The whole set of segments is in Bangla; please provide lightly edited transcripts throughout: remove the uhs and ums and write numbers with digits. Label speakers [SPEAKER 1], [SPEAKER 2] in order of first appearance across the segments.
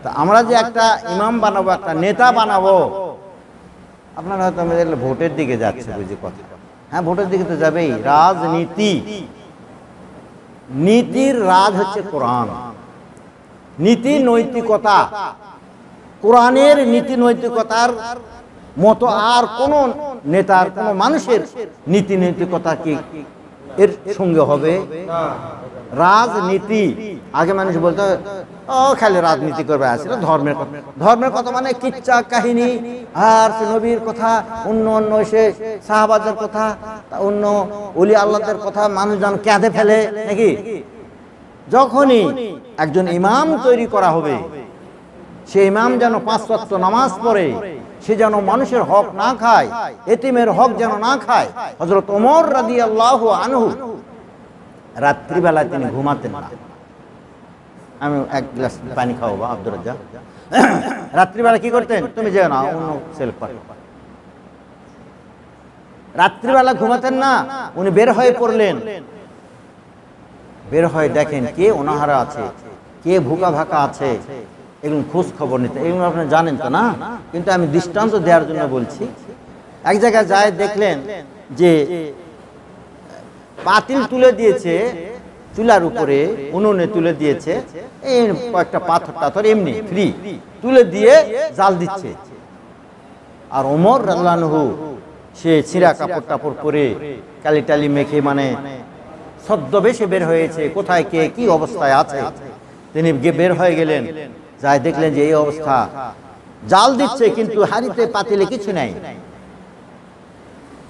[SPEAKER 1] তা আমরা যে একটা ইমাম বানাবো, একটা নেতা বানাবো, আপনারা হয়তো আমাদের ভোটের দিকে যাচ্ছে বুঝি কথা। হ্যাঁ, ভোটের দিকে তো যাবেই। রাজনীতি, নীতির রাজ হচ্ছে কোরআন। নীতি নৈতিকতা, কোরআনের নীতি নৈতিকতার মতো আর কোন নেতার, কোন মানুষের নীতি নৈতিকতা কি এর সঙ্গে হবে? রাজনীতি আগে মানুষ বলতো ও খালি রাজনীতি করবে, আসলে ধর্মের কথা। ধর্মের কথা মানে কিচ্ছা কাহিনী আর নবীর কথা, অন্য অন্য সে সাহাবাদের কথা, অন্য ওলি আল্লাহদের কথা মানুষ যেন কেঁদে ফেলে নাকি। যখনই একজন ইমাম তৈরি করা হবে, সে ইমাম যেন 5 ওয়াক্ত নামাজ পড়ে, সে যেন মানুষের হক না খায়, এতিমের হক যেন না খায়। হযরত ওমর রাদিয়াল্লাহু আনহু রাত্রিবেলায় তিনি ঘুমাতেন না। আমি এক গ্লাস পানি খাওয়াবো আব্দুর রাজ্জাক। রাত্রিবেলা কি করতেন? তুমি যেও না, অন্য সেলফ পারো। রাত্রিবেলা ঘুমাতেন না, উনি বের হয়ে পড়লেন। বের হয়ে দেখেন কে অনাহারা আছে, কে ভুকা ভাকা আছে, এগুলো খোঁজ খবর নিতে। এগুলো আপনারা জানেন তো না, কিন্তু আমি দৃষ্টান্ত দেওয়ার জন্য বলছি। এক জায়গায় যায় দেখলেন যে পাতিল তুলে দিয়েছে চুলার উপরে, উনুনে তুলে দিয়েছে, এই কয়েকটা পাথর টাথর এমনি ফ্রি তুলে দিয়ে জাল দিচ্ছে। আর ওমর রাদিয়াল্লাহু আনহু সে ছিঁড়া কাপড় টাপড় পরে কালি টালি মেখে মানে ছদ্মবেশে বের হয়েছে, কোথায় কে কি অবস্থায় আছে। তিনি বের হয়ে গেলেন, যাই দেখলেন যে এই অবস্থা, জাল দিচ্ছে কিন্তু হাঁড়িতে পাতিলে কিছু নাই।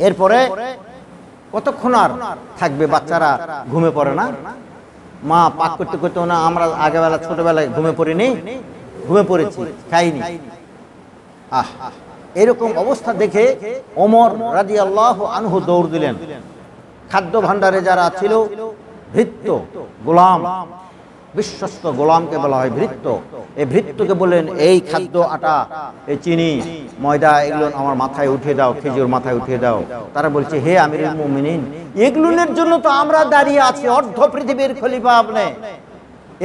[SPEAKER 1] এরপরে কতক্ষণ আর থাকবে, বাচ্চারা ঘুমে পড়ে না, মা পাক করতে করতে না, আমরা আগেবেলা ছোটবেলায় ঘুমে পড়িনি, ঘুমে পড়েছি, খাইনি। এরকম অবস্থা দেখে ওমর রাদিয়াল্লাহু আনহু দৌড় দিলেন। খাদ্য ভাণ্ডারে যারা ছিল ভৃত্য, গোলাম, বিশ্বস্ত গোলামকে বলা হয় ভৃত্য। এই ভৃত্যকে বললেন, এই খাদ্য, আটা, এই চিনি, ময়দা, এগুলো আমার মাথায় উঠিয়ে দাও, খেজুর মাথায় উঠিয়ে দাও। তারা বলছে, হে আমিরুল মুমিনিন, এগুলোর জন্য তো আমরা দাঁড়িয়ে আছি, অর্ধ পৃথিবীর খলিফা আপনি,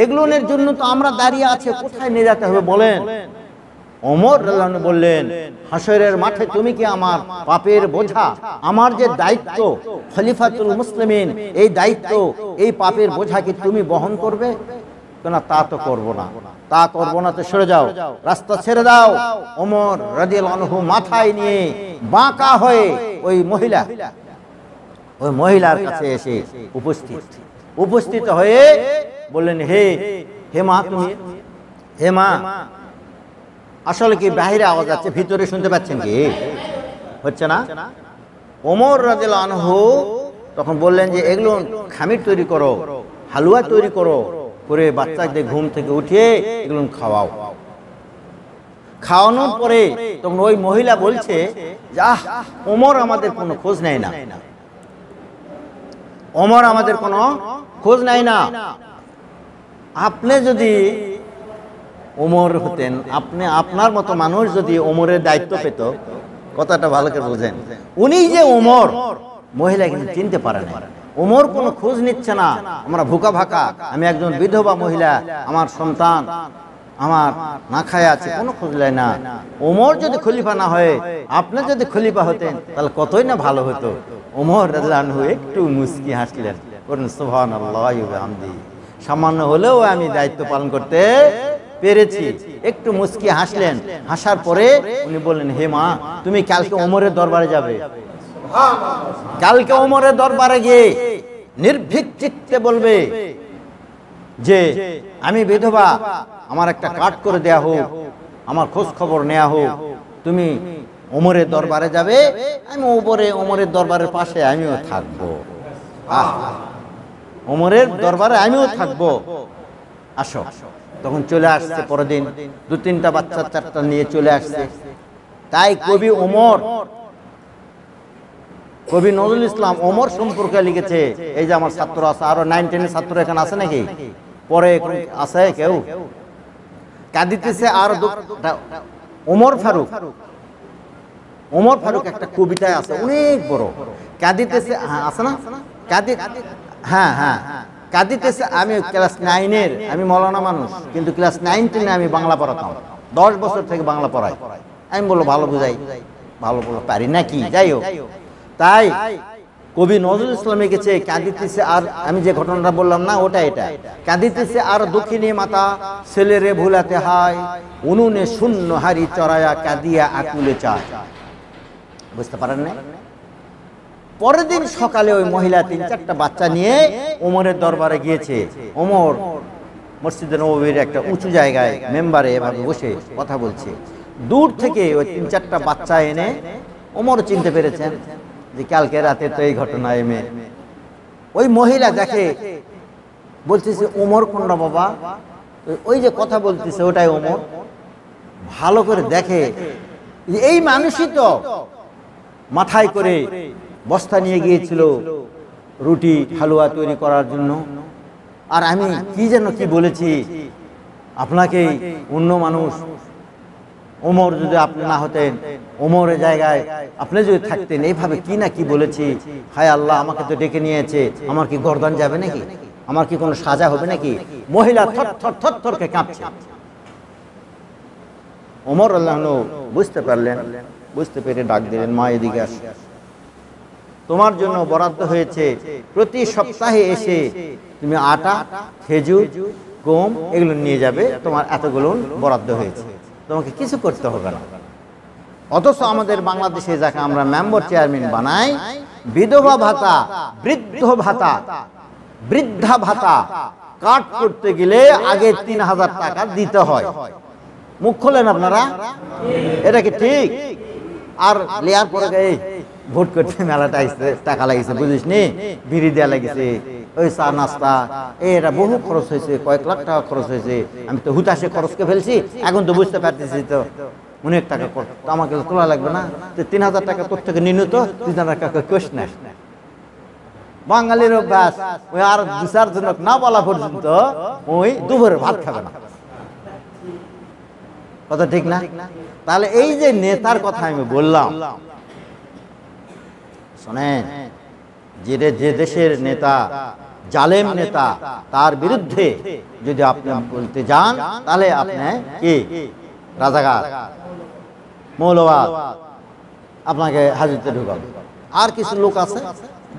[SPEAKER 1] এগুলোর জন্য তো আমরা দাঁড়িয়ে আছি, কোথায় নিয়ে যেতে হবে বলেন? ওমর রাদিয়াল্লাহু আনহু বললেন, হাসরের মাঠে তুমি কি আমার পাপের বোঝা, আমার যে দায়িত্ব খলিফাতুল মুসলিমিন, এই দায়িত্ব, এই পাপের বোঝা কি তুমি বহন করবে? না, তা তো করব না, তা করব না, তো সরে যাও, রাস্তা ছেড়ে দাও। ওমর রাদিয়াল্লাহু আনহু মাথায় নিয়ে বাঁকা হয়ে ওই মহিলার কাছে এসে উপস্থিত হয়ে বললেন, হে মা, তুমি, হে মা, আসলে কি বাহিরে আওয়াজ আছে, ভিতরে শুনতে পাচ্ছেন কি? হচ্ছে না? ওমর রাদিয়াল্লাহু আনহু তখন বললেন যে এগুলো খামির তৈরি করো, হালুয়া তৈরি করো, করে বাচ্চাদের ঘুম থেকে উঠিয়ে এগুলো খাওয়াও। খাওয়ানোর পরে তখন ওই মহিলা বলছে, ওমর আমাদের কোনো খোঁজ নেয় না, ওমর আমাদের কোনো খোঁজ নেয় না। আপনি যদি ওমর হতেন, আপনি, আপনার মতো মানুষ যদি ওমরের দায়িত্ব পেত, কথাটা ভালো করে বোঝেন, উনি যে ওমর, মহিলা কিন্তু চিনতে পারে না। ওমর কোনো খোঁজ নিচ্ছে না, আমরা ভুকা ভাকা, আমি একজন বিধবা মহিলা, আমার সন্তান আমার না খায় আছে, কোনো খোঁজ নেয় না। ওমর যদি খলিফা না হয়ে আপনি যদি খলিফা হতেন, তাহলে কতই না ভালো হতো। ওমর রাদিয়াল্লাহু আনহু একটু মুস্কি হাসলেন, বলেন, সুবহানাল্লাহি ওয়া বিহামদিহি, সামান্য হলেও আমি দায়িত্ব পালন করতে পেরেছি। একটু মুস্কি হাসলেন, হাসার পরে উনি বললেন, হে মা, তুমি কালকে ওমরের দরবারে যাবে, কালকে ওমরের দরবারে গিয়ে নির্ভীক চিত্তে বলবে যে আমি বিধবা, আমার একটা কার্ড করে দেয়া হোক, আমার খোঁজ খবর নেওয়া হোক। তুমি ওমরের দরবারে যাবে, আমি ওমরের দরবারের পাশে আমিও থাকবো, ওমরের দরবারে আমিও থাকবো, আসো। তখন চলে আসছে, পরের দিন 2-3টা বাচ্চা 4টা নিয়ে চলে আসছে। তাই কবি ওমর, কবি নজরুল ইসলাম ওমর সম্পর্কে লিখেছে। এই যে আমার ছাত্র আছে, আরো 9-10 ছাত্র এখানে আছে নাকি? পরে আছে কেউ কাঁদিতেছে। আর ওমর ফারুক, ওমর ফারুক একটা কবিতায় আছে, অনেক বড়, কাঁদিতেছে, আছে না? হ্যাঁ, কাঁদিতেছে। আমি ক্লাস 9-এর, আমি মৌলানা মানুষ, কিন্তু ক্লাস 9-10 আমি বাংলা পড়াতাম, 10 বছর থেকে বাংলা পড়াই। আমি বললো ভালো বুঝাই, ভালো বলো পারি নাকি, যাই হোক। তাই কবি নজরুল ইসলাম লিখেছে কাঁদিতেছে, আর আমি যে ঘটনাটা বললাম না ওটা, এটা কাঁদিতেছে আর দক্ষিণী মাতা, ছেলেরে ভুলাতে হয়, উনুনে শূন্য হাড়ি চড়ায়া কাঁদিয়া আকুলে চায়। বুঝতে পারেন না? পরের দিন সকালে ওই মহিলা 3-4টা বাচ্চা নিয়ে ওমরের দরবারে গিয়েছে। ওমর মসজিদে নববীর একটা উঁচু জায়গায় মেম্বারে এভাবে বসে কথা বলছে। দূর থেকে ওই 3-4টা বাচ্চা এনে ওমর চিনতে পেরেছেন যে কালকে রাতে তো এই ঘটনা। এমে ওই মহিলা দেখে, বলতেছে ওমর কোনটা বাবা? ওই যে কথা বলতেছে ওটাই ওমর। ভালো করে দেখে এই মানুষই তো মাথায় করে বস্তা নিয়ে গিয়েছিল রুটি হালুয়া তৈরি করার জন্য। আর আমি কি যেন কি বলেছি আপনাকে, অন্য মানুষ, ওমর যদি আপনি না হতেন, ওমরের জায়গায় আপনি যদি থাকতেন, এইভাবে কি না কি বলেছি। হায় আল্লাহ, আমাকে তো ডেকে নিয়েছে, আমার কি গর্দান যাবে নাকি? আমার কি কোনো সাজা হবে নাকি? মহিলা থর থর থর থরকে কাঁপছে। ওমর আল্লাহ বুঝতে পারলেন, বুঝতে পেরে ডাক দিলেন, মা এদিকে আস, তোমার জন্য বরাদ্দ হয়েছে প্রতি সপ্তাহে এসে তুমি আটা, খেজুর, গম এগুলো নিয়ে যাবে, তোমার এতগুলো বরাদ্দ হয়েছে, তোমাকে কিছু করতে হবে না। অথচ আমাদের বাংলাদেশে যাকে আমরা মেম্বার চেয়ারম্যান বানাই, বিধবা ভাতা, বৃদ্ধ ভাতা, বৃদ্ধা ভাতা কাট করতে গেলে আগে 3000 টাকা দিতে হয়। মুখ খোলেন আপনারা, এটা কি ঠিক? আর লেয়ার পরে এই ভোট করতে মেলাটা আসছে, টাকা লাগিয়েছে, বুঝিস নি, বিড়ি দেওয়া লাগিয়েছে, ওই চা নাস্তা, এটা বহু খরচ হয়েছে, কয়েক লাখ টাকা খরচ হয়েছে। আমি তো হুতাশে খরচকে ফেলছি, এখন তো বুঝতে পারতেছি তো অনেক টাকা তো আমাকে তোলা লাগবে না। তো 3000 টাকা তোর থেকে নিন, তো 3000 টাকা কোষ না। বাঙালির অভ্যাস, ওই আর 2-4 জনক না বলা পর্যন্ত ওই দুপুরের ভাত খাবে না। কথা ঠিক না? তাহলে এই যে নেতার কথা আমি বললাম, শোনেন, যে দেশের নেতা জালেম নেতা, তার বিরুদ্ধে যদি আপনি বলতে যান, তাহলে আপনি কি রাজাকার, মৌলবাদ, আপনাকে হাজতে ঢুকাবে। আর কিছু লোক আছে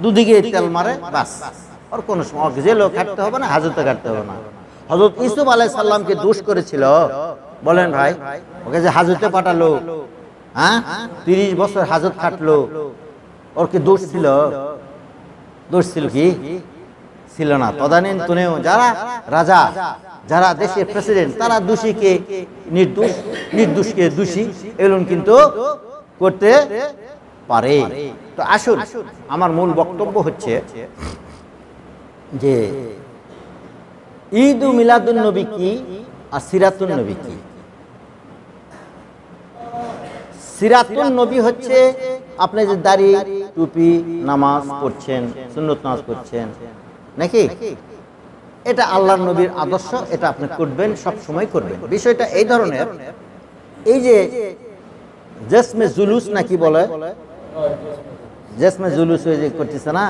[SPEAKER 1] দুদিকে তেল মারে, বাস, আর কোন সময় জেলেও কাটতে হবে না, হাজতে কাটতে হবে না। হযরত ইউসুফ আলাইহিস সালামকে দোষ করেছিল, বলেন ভাই, ওকে যে হাজতে পাঠালো, হ্যাঁ 30 বছর হাজত খাটলো, ওর কি দোষ ছিল? দোষ ছিল কি? ছিল না। তদানীন্তনেও যারা রাজা, যারা দেশের প্রেসিডেন্ট, তারা দোষীকে নির্দোষ, নির্দোষকে দোষী এগুলো কিন্তু করতে পারে। তো আসুন, আমার মূল বক্তব্য হচ্ছে যে ঈদ ও মিলাদুন নবী কি আর সিরাতুন নবী কি? সিরাতুন নবী হচ্ছে আপনি যে দাড়ি, টুপি, নামাজ পড়ছেন, সুন্নত নামাজ পড়ছেন নাকি, এটা আল্লাহর নবীর আদর্শ, এটা আপনি করবেন, সব সময় করবেন। বিষয়টা এই ধরনের, এই যে জেসমে জুলুস নাকি বলে, জেসমে জুলুস হয়ে যে করতেছে না,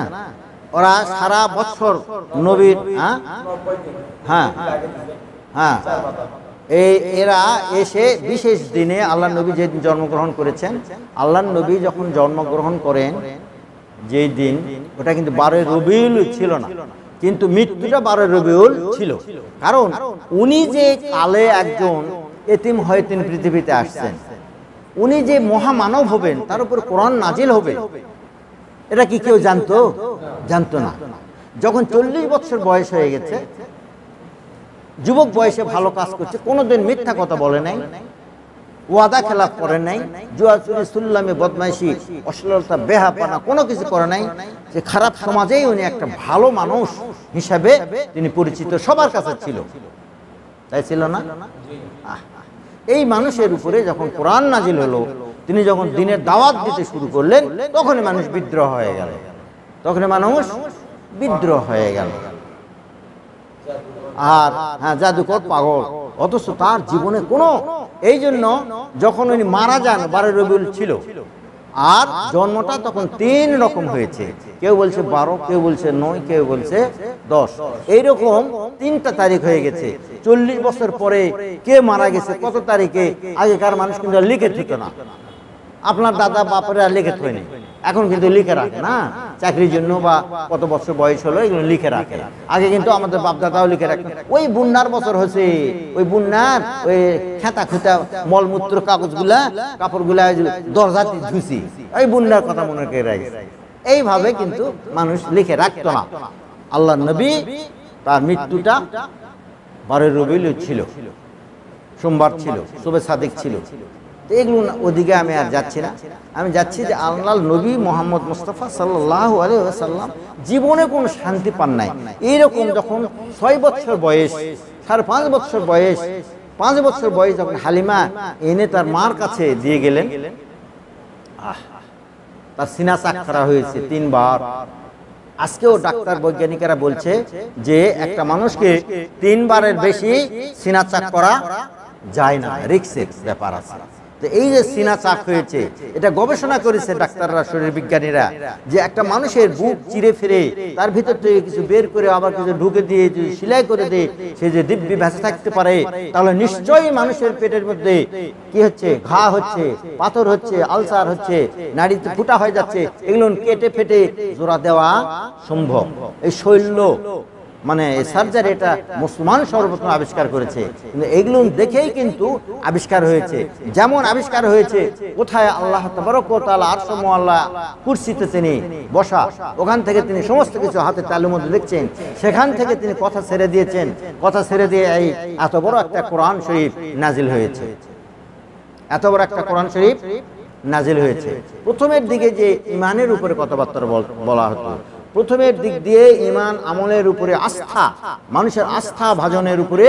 [SPEAKER 1] ওরা সারা বছর নবীর, হ্যাঁ হ্যাঁ এরা এসে বিশেষ দিনে, আল্লাহ নবী যেদিন জন্মগ্রহণ করেছেন, আল্লাহ নবী যখন জন্মগ্রহণ করেন যেই দিন, ওটা কিন্তু 12 রবিউল ছিল না, কিন্তু মৃত্যুটা 12 রবিউল ছিল। কারণ উনি যে কালে একজন এতিম হয়ে তিনি পৃথিবীতে আসছেন, উনি যে মহামানব হবেন, তার উপর কোরআন নাজিল হবে, এটা কি কেউ জানতো? জানতো না। যখন 40 বছর বয়স হয়ে গেছে, যুবক বয়সে ভালো কাজ করছে, কোনোদিন মিথ্যা কথা বলে নাই, ওয়াদা খেলাফ করে নাই, জুয়া চুরি সুল্লামি বদমাইশি অশ্লীলতা বেহাপানা কোনো কিছু করে নাই, যে খারাপ সমাজেই উনি একটা ভালো মানুষ হিসাবে তিনি পরিচিত, সবার কাছে ছিল, তাই ছিল না? এই মানুষের উপরে যখন কোরআন নাজিল হলো, তিনি যখন দিনের দাওয়াত দিতে শুরু করলেন, তখনই মানুষ বিদ্রোহ হয়ে গেল, তখনই মানুষ বিদ্রোহ হয়ে গেল। আর হ্যাঁ, জাদুকর পাগল, অথচ তার জীবনে কোনো, এই জন্য যখন উনি মারা যান 12 রবিউল ছিল, আর জন্মটা তখন 3 রকম হয়েছে, কেউ বলছে 12, কেউ বলছে 9, কেউ বলছে 10, এইরকম 3টা তারিখ হয়ে গেছে। 40 বছর পরে কে মারা গেছে কত তারিখে, আগেকার মানুষ কিন্তু লিখে থিত না। আপনার দাদা বাপেরা লিখে থয়নি, এখন কিন্তু লিখে রাখে না, চাকরির জন্য বা কত বছর বয়স হলো এগুলো লিখে রাখে। আগে কিন্তু আমাদের বাপ দাদাও লিখে রাখে, ওই বুন্নার বছর হয়েছে, ওই বুন্নার ওই খেতা খুঁতা মলমূত্র কাগজগুলা কাপড়গুলা দরজাতে ঝুসি, ওই বুন্নার কথা মনে করে রাখে। এইভাবে কিন্তু মানুষ লিখে রাখতো না। আল্লাহ নবী তার মৃত্যুটা 12 রবিউল ছিল, সোমবার ছিল, শুভে সাদিক ছিল। তো এগুলো ওদিকে আমি আর যাচ্ছি না, আমি যাচ্ছি যে আল্লাহ নবী মোহাম্মদ মুস্তাফা সাল্লাল্লাহু আলাইহি ওয়াসাল্লাম জীবনে কোনো শান্তি পান নাই। এইরকম যখন 6 বছর বয়স, 5.5 বছর বয়স, 5 বছর বয়স যখন হালিমা এনে তার মার কাছে দিয়ে গেলেন, তার সিনা চাক করা হয়েছে 3 বার। আজকেও ডাক্তার বৈজ্ঞানিকেরা বলছে যে একটা মানুষকে 3 বারের বেশি সিনা চাক করা যায় না, রিস্কের ব্যাপার আছে। তো এই যে সিনা চাক হয়েছে, এটা গবেষণা করেছে ডাক্তাররা, শরীর বিজ্ঞানীরা, যে একটা মানুষের বুক চিরে ফিরে তার ভিতর থেকে কিছু বের করে আবার কিছু ঢুকে দিয়ে যদি সেলাই করে দেয়, সে যে দিব্যি বেঁচে থাকতে পারে, তাহলে নিশ্চয়ই মানুষের পেটের মধ্যে কি হচ্ছে, ঘা হচ্ছে, পাথর হচ্ছে, আলসার হচ্ছে, নাড়িতে ফুটা হয়ে যাচ্ছে, এগুলো কেটে ফেটে জোড়া দেওয়া সম্ভব। এই শৈল্য মানে সার্জারি এটা মুসলমান সর্বপ্রথম আবিষ্কার করেছে, কিন্তু এগুলো দেখেই কিন্তু আবিষ্কার হয়েছে। যেমন আবিষ্কার হয়েছে কোথায় আল্লাহ তাবারক ওয়া তাআলা আরশ মুআল্লা কুরসিতে তিনি বসা, ওখান থেকে তিনি সমস্ত কিছু হাতে তালুর মধ্যে দেখছেন, সেখান থেকে তিনি কথা ছেড়ে দিয়েছেন, কথা ছেড়ে দিয়ে এই এত বড় একটা কোরআন শরীফ নাজিল হয়েছে, এত বড় একটা কোরআন শরীফ নাজিল হয়েছে। প্রথমের দিকে যে ইমানের উপরে কথাবার্তা বলা হতো, প্রথমের দিক দিয়ে ঈমান আমলের উপরে আস্থা, মানুষের আস্থা ভাজনের উপরে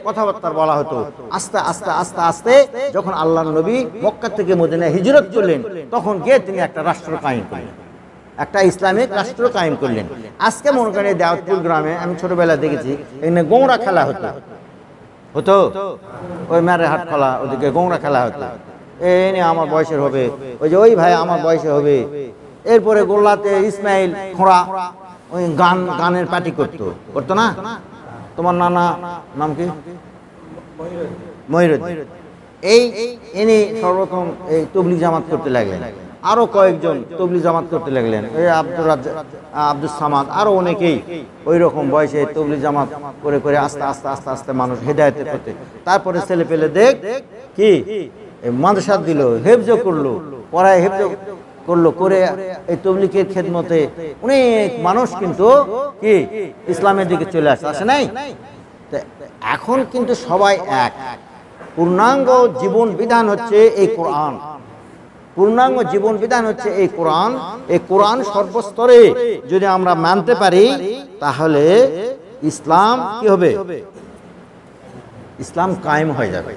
[SPEAKER 1] কথাবার্তা বলা হতো। আস্তে আস্তে আস্তে আস্তে যখন আল্লাহর নবী মক্কা থেকে মদিনায় হিজরত করলেন, তখন গিয়ে তিনি একটা রাষ্ট্র কায়েম করলেন, একটা ইসলামিক রাষ্ট্র কায়েম করলেন। আজকে মনে করেন দাউদপুর গ্রামে আমি ছোটবেলা দেখেছি, এখানে গোংরা খেলা হতো, ওই মেরে হাট খোলা, ওদিকে গোংরা খেলা হতো। এই নিয়ে আমার বয়সের হবে, ওই যে ওই ভাই আমার বয়সে হবে। এরপরে গোল্লাতে ইসমাইল খোঁড়া ওই গানের পার্টি করতো না? তোমার নানা নাম কি? মহিরুদ্দিন। এই ইনি সর্বপ্রথম এই তবলিগ জামাত করতে লাগলেন, আরো কয়েকজন তবলিগ জামাত করতে লাগলেন, এই আব্দুল সামাদ, আরো অনেকেই ওই রকম বয়সে তবলিগ জামাত করে করে আস্তে আস্তে আস্তে আস্তে মানুষ হেদায়েতের পথে। তারপরে ছেলে পেলে দেখ কি মাদ্রাসা দিল, হেফজ করলো, পড়ায় হেফজ করলো, করে এই তবলিগের খেদমতে অনেক মানুষ কিন্তু কি ইসলামের দিকে চলে আসে নাই। এখন কিন্তু সবাই এক, পূর্ণাঙ্গ জীবন বিধান হচ্ছে এই কোরআন, পূর্ণাঙ্গ জীবন বিধান হচ্ছে এই কোরআন। এই কোরআন সর্বস্তরে যদি আমরা মানতে পারি, তাহলে ইসলাম কি হবে? ইসলাম কায়েম হয়ে যাবে।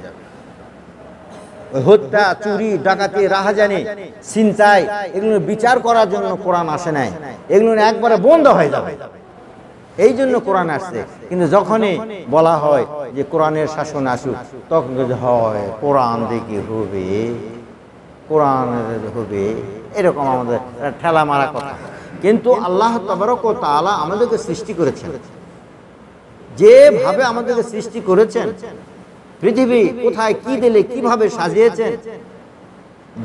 [SPEAKER 1] হত্যা, চুরি, ডাকাতি, রাহাজানি, ছিনতাই, এগুলো বিচার করার জন্য কোরআন আসে নাই, এগুলো একবারে বন্ধ হয়ে যাবে, এই জন্য কোরআন আসছে। কিন্তু যখনই বলা হয় যে কোরআনের শাসন আসুক, তখন হয় কোরআন দেখি হবে, কোরআন হবে, এরকম আমাদের ঠেলা মারা কথা। কিন্তু আল্লাহ তাবারক ওয়া তাআলা আমাদেরকে সৃষ্টি করেছেন, যেভাবে আমাদেরকে সৃষ্টি করেছেন, পৃথিবী কোথায় কি দিলে কিভাবে সাজিয়েছেন।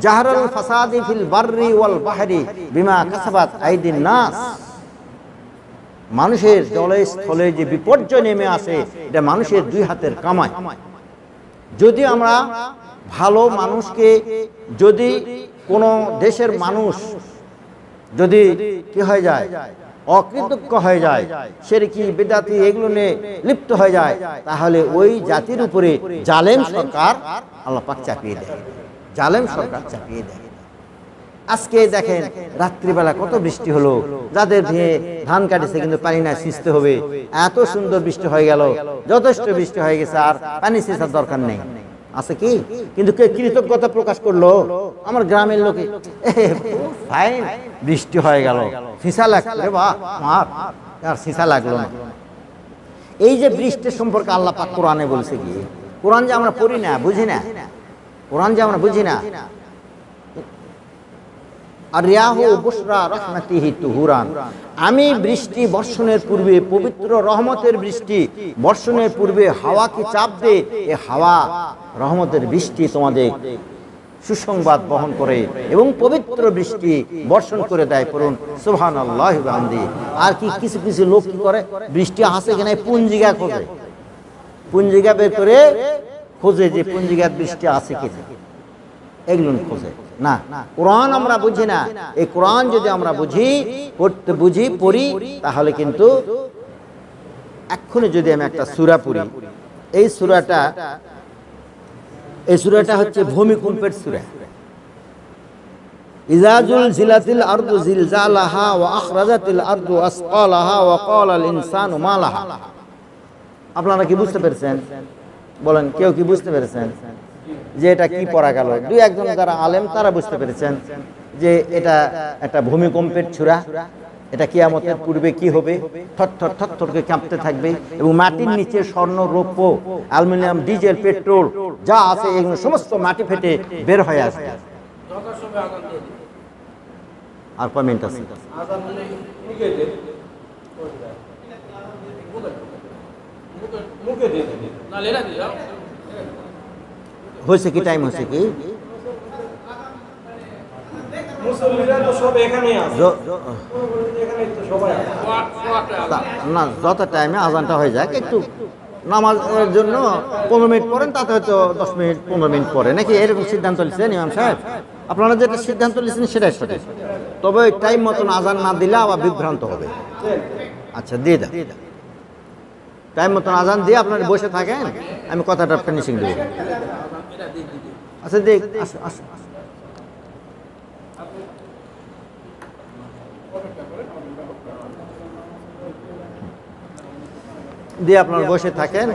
[SPEAKER 1] জাহরাল ফাসাদি ফিল বাররি ওয়াল বাহরি বিমা কাসাবাত আইদিন নাস, মানুষের জলে স্থলে যে বিপর্যয় নেমে আসে, এটা মানুষের 2 হাতের কামাই। যদি আমরা ভালো মানুষকে, যদি কোনো দেশের মানুষ যদি কি হয়ে যায়, অকৃতজ্ঞ হয়ে যায়, শিরকি বিদআতি এগুলো নিয়ে লিপ্ত হয়ে যায়, তাহলে ওই জাতির উপরে জালেম সরকার আল্লাহ পাক চাপিয়ে দেয়, জালেম সরকার চাপিয়ে দেয়। আজকে দেখেন রাত্রিবেলা কত বৃষ্টি হলো, যাদের ধান কাটেছে কিন্তু পানি না, সিঁচতে হবে, এত সুন্দর বৃষ্টি হয়ে গেল, যথেষ্ট বৃষ্টি হয়ে গেছে, আর পানি সিঁচার দরকার নেই, আছে কি? কিন্তু কে কৃতজ্ঞতা প্রকাশ করলো? আমার গ্রামের লোকে, ফাইন বৃষ্টি হয়ে গেল, সিঁচা লাগলো, আর সিঁচা লাগলো না। এই যে বৃষ্টির সম্পর্কে আল্লাহ পাক কোরআনে বলছে কি, কোরআন যে আমরা পড়ি না, বুঝি না, কোরআন যে আমরা বুঝি না, আর রিয়াহু বুশরা রাহমাতিহি তুহুরান, আমি বৃষ্টি বর্ষণের পূর্বে, পবিত্র রহমতের বৃষ্টি বর্ষণের পূর্বে হাওয়াকে চাপ দে, এ হাওয়া রহমতের বৃষ্টি তোমাদের সুসংবাদ বহন করে এবং পবিত্র বৃষ্টি বর্ষণ করে দেয়। পড়ুন সুবহানাল্লাহি ওয়া বিহামদিহি। আর কি কিছু কিছু লোক কি করে, বৃষ্টি আসে কিনা পুঞ্জিকা খোঁজে, পুঞ্জিকা বের করে খোঁজে যে পুঞ্জিকার বৃষ্টি আছে কিনা, এগুলো খোঁজে না। কোরআন আমরা বুঝি না, এই কোরআন যদি আমরা পড়ি তাহলে কিন্তু এক্ষুনি যদি আমি একটা সূরা পড়ি, এই সূরাটা হচ্ছে ভূমিকম্পের সূরা। ইযা যুলজিলাতিল আরদু জিলজালাহা ওয়া আখরাজাতিল আরদু আসকালাহা ওয়া ক্বালাল ইনসানু মা লাহা। আপনারা কি বুঝতে পেরেছেন? বলেন, কেউ কি বুঝতে পেরেছেন যে এটা কি পড়া গেল? দুই একজন যারা আলেম তারা বুঝতে পেরেছেন যে এটা একটা ভূমিকম্পের সূরা, এটা কিয়ামতের পূর্বে কি হবে, থরথর থরথর করে কাঁপতে থাকবে এবং মাটির নিচে স্বর্ণ, রৌপ্য, অ্যালুমিনিয়াম, ডিজেল, পেট্রোল যা আছে এগুলো সমস্ত মাটি ফেটে বের হয়ে আসবে। আর কয় মিনিট আছে? হয়েছে কি, টাইম হয়েছে কি? না, যত টাইমে আজানটা হয়ে যায়, একটু নামাজের জন্য 15 মিনিট পরেন, তাতে হয়তো 10 মিনিট 15 মিনিট পরে, নাকি এরকম সিদ্ধান্ত নিচ্ছেন ইমাম সাহেব? আপনারা যেটা সিদ্ধান্ত নিচ্ছেন সেটাই সঠিক, তবে টাইম মতন আজান না দিলে আবার বিভ্রান্ত হবে। আচ্ছা, দিয়ে দাও, টাইম মতন আজান দিয়ে আপনারা বসে থাকেন, আমি কথাটা ফিনিশিং দেব। আচ্ছা দেখ, দিয়ে আপনারা বসে থাকেন।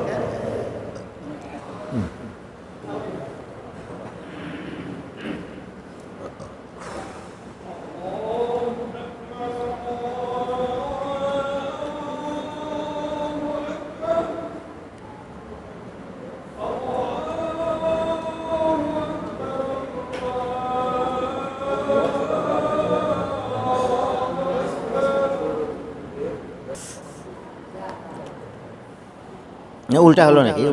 [SPEAKER 1] উল্টা হলো নাকি?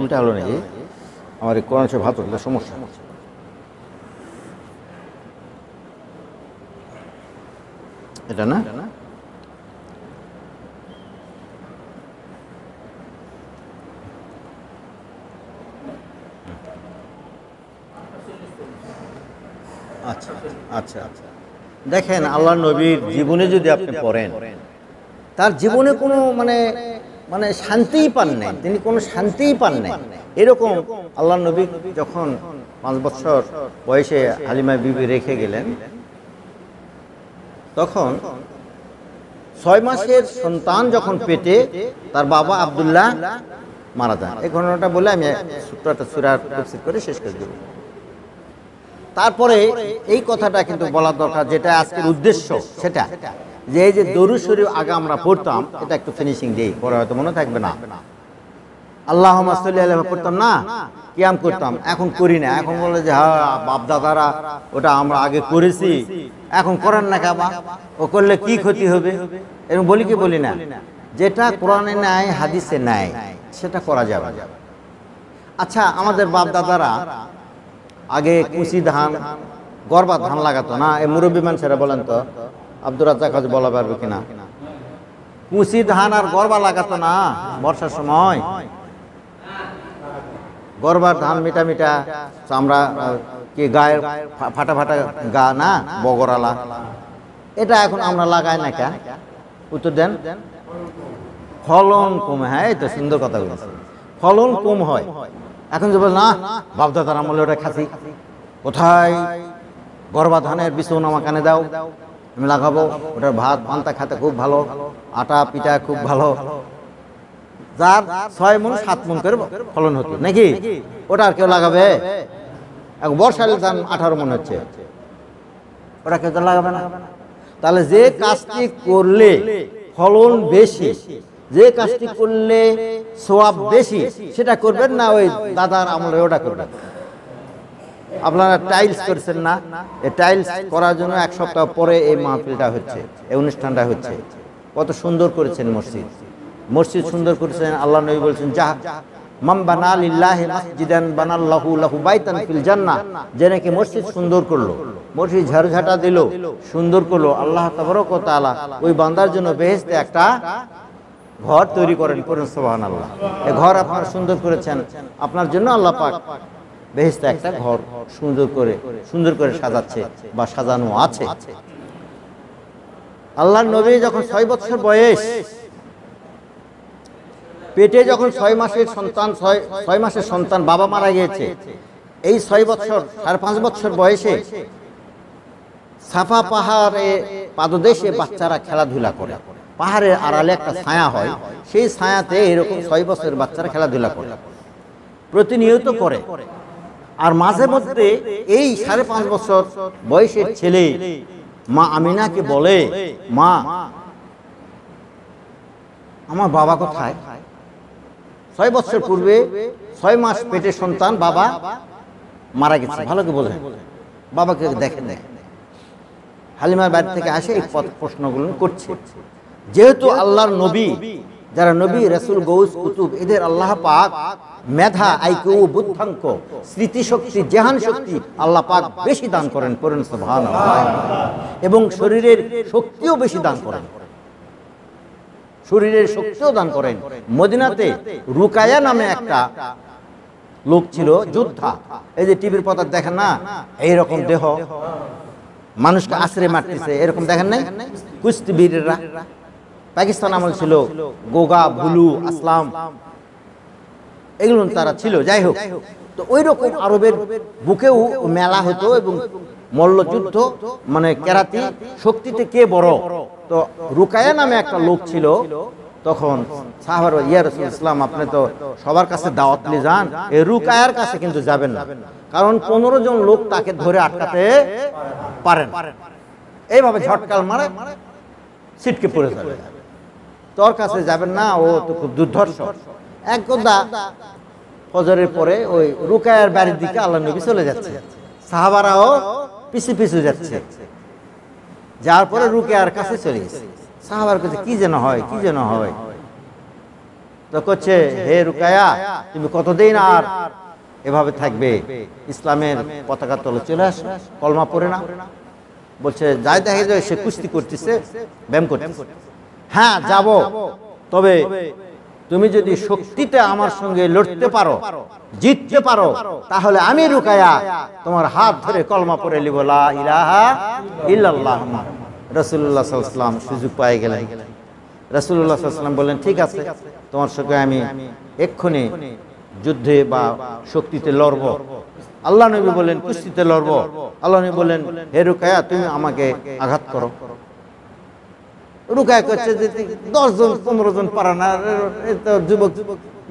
[SPEAKER 1] আমার এই কোরআন শরীফ হাত ধরলে সমস্যা। এটা না, আচ্ছা আচ্ছা আচ্ছা। দেখেন, আল্লাহ নবীর জীবনে যদি আপনি পড়েন, তার জীবনে কোনো মানে শান্তিই পান নাই, তিনি কোনো শান্তিই পান নাই। এরকম আল্লাহ নবী যখন 5 বছর বয়সে হালিমা বিবি রেখে গেলেন, তখন 6 মাসের সন্তান যখন পেটে, তার বাবা আব্দুল্লাহ মারা যান। এই ঘটনাটা বলে আমি সূরার তাফসীর করে শেষ করে দেব। তারপরে এই কথাটা কিন্তু বলা দরকার, যেটা আজকের উদ্দেশ্য, সেটা যে এই যে দরুদ শরীফ আগে আমরা পড়তাম, এটা একটু ফিনিশিং দেই, পরে হয়তো মনে থাকবে না। আল্লাহুম্মা সাল্লি আলাইহি পড়তাম না, কিয়াম করতাম, এখন করি না। এখন বলে যে হ্যাঁ, বাপ দাদারা ওটা আমরা আগে করেছি, এখন করেন না কাবা, ও করলে কি ক্ষতি হবে, এরকম বলি কি বলি না? যেটা কোরআনে নাই, হাদিসে নাই, সেটা করা যাবে। আচ্ছা, আমাদের বাপ দাদারা আগে কুচি ধান, গরবা ধান লাগাতো না? এই মুরব্বী মানুষেরা বলেন তো, আব্দুর রাজ্জাক কাজ বলা পারবে কিনা? কুচি ধান আর গরবা লাগাতো না বর্ষার সময়? গরবার ধান মিঠা মিঠা চামড়া, কি গায়ের ফাটা ফাটা গা না, বগরালা, এটা এখন আমরা লাগাই না কেন? উত্তর দেন। ফলন কমে। হ্যাঁ, এই তো সুন্দর কথা বলছেন, ফলন কম হয়। এখন যে বল না, বাপদাদার আমলে ওটা খাসি, কোথায় গরবা ধানের বিছুন আমাকে এনে দাও, আমি লাগাবো, ওটার ভাত পান্তা খেতে খুব ভালো, আটা পিঠা খুব ভালো, যার 6 মণ 7 মণ করে ফলন হতো নাকি? ওটা আর কেউ লাগাবে? এখন বর্ষালে ধান 18 মণ হচ্ছে, ওটা কেউ তো লাগাবে না। তাহলে যে কাজটি করলে ফলন বেশি, যে কাজটি করলে সওয়াব বেশি, সেটা করবেন না ওই দাদার আমলে ওটা করবেন? আপনারা টাইলস করছেন না, এই টাইলস করার জন্য এক সপ্তাহ পরে এই মাহফিলটা হচ্ছে, এই অনুষ্ঠানটা হচ্ছে। কত সুন্দর করেছেন মসজিদ, মসজিদ সুন্দর করেছেন। আল্লাহ নবী বলছেন মান বানা লিল্লাহি মাসজিদান বানাল্লাহু লাহু বাইতান ফিল জান্নাহ, যে নাকি মসজিদ সুন্দর করলো, মসজিদ ঝাড়ঝাটা দিল, সুন্দর করলো, আল্লাহ তাবারক ওয়া তাআলা ওই বান্দার জন্য বেহেশতে একটা ঘর তৈরি করেন। পড়ুন সুবহানাল্লাহ। এই ঘর আপনারা সুন্দর করেছেন, আপনার জন্য আল্লাহ পাক বেহেশতে একটা ঘর সুন্দর করে সাজাচ্ছে বা সাজানো আছে। আল্লাহর নবী যখন 6 বছর বয়স, পেটে যখন 6 মাসের সন্তান, 6 মাসের সন্তান বাবা মারা গিয়েছে, এই 6 বছর 5.5 বছর বয়সে সাফা পাহাড়ে পাদদেশে বাচ্চারা খেলাধুলা করে। পাহাড়ের আড়ালে একটা ছায়া হয়, সেই ছায়াতে এরকম 6 বছরের বাচ্চারা খেলাধুলা করে, প্রতিনিয়ত করে। আর মাঝে মধ্যে এই 5.5 বছর বয়সের ছেলে মা আমিনাকে বলে, মা আমার বাবা কোথায়? 6 বছর পূর্বে 6 মাস পেটে সন্তান বাবা মারা গেছে, ভালো করে বোঝেন, বাবাকে দেখেন। হালিমার বাড়ি থেকে আসে এই প্রশ্নগুলো করছে। যেহেতু আল্লাহর নবী, যারা নবী রাসূল গৌস কুতুব, এদের আল্লাহ পাক মেধা, আইকিউ, বুদ্ধাঙ্ক, স্মৃতিশক্তি, জেহান শক্তি আল্লাহ পাক বেশি দান করেন। পড়েন সুবহানাল্লাহ। এবং শরীরের শক্তিও বেশি দান করেন, শরীরের শক্তিও দান করেন। মদিনাতে রুকায়া নামে একটা লোক ছিল, যোদ্ধা। এই যে টিভির পর্দায় দেখেন না, এইরকম দেহ, মানুষকে আছড়ে মারতেছে, এরকম দেখেন নাই? কুস্তিবীররা পাকিস্তান আমল ছিল, গোগা, ভুলু, আসলাম, এগুলো তারা ছিল। যাই হোক, তো ওই রকম আরবের বুকেও মেলা হতো এবং মল্লযুদ্ধ, মানে কেরাতি শক্তিতে কে বড়। তো রুকায়া নামে একটা লোক ছিল। তখন সাহাবারা, ইয়া রাসূলুল্লাহ ইসলাম, আপনি তো সবার কাছে দাওয়াত নিয়ে যান, এই রুকায়ার কাছে কিন্তু যাবেন না, কারণ 15 জন লোক তাকে ধরে আটকাতে পারেন, এইভাবে ঝটকাল মারে ছিটকে পড়ে যাবে, তোর কাছে যাবেন না, ও তো খুব দুর্ধর্ষ। একদা ফজরের পরে ওই রুকায়ার বাড়ির দিকে আল্লাহ নবী চলে যাচ্ছে, সাহাবারাও পিছু পিছু যাচ্ছে, যার পরে রুকায়ার কাছে চলে গেছে। সাহাবার কাছে কি যেন হয়, কি যেন হয়, তো করছে, হে রুকায়া, তুমি কতদিন আর এভাবে থাকবে? ইসলামের পতাকা তলে চলে আসো, কলমা পড়ে না। বলছে, যাই দেখে যায় সে কুস্তি করতেছে, ব্যায়াম করতেছে। হ্যাঁ যাব, তবে তুমি যদি শক্তিতে আমার সঙ্গে লড়তে পারো, জিততে পারো, তাহলে আমি রুকায়া তোমার হাত ধরে কলমা পড়ে লিব, লা ইলাহা ইল্লাল্লাহ। রাসূলুল্লাহ সাল্লাল্লাহু আলাইহি ওয়াসাল্লাম সুযোগ পেয়ে গেলেন। রাসূলুল্লাহ সাল্লাল্লাহু আলাইহি ওয়াসাল্লাম বললেন, ঠিক আছে, তোমার সঙ্গে আমি এক্ষুনি যুদ্ধে বা শক্তিতে লড়ব। আল্লাহ নবী বললেন, কুস্তিতে লড়ব। আল্লাহ নবী বললেন, হে রুকায়া, তুমি আমাকে আঘাত করো। রুকায়া করছে যে 10 জন 15 জন পারে না, যুবক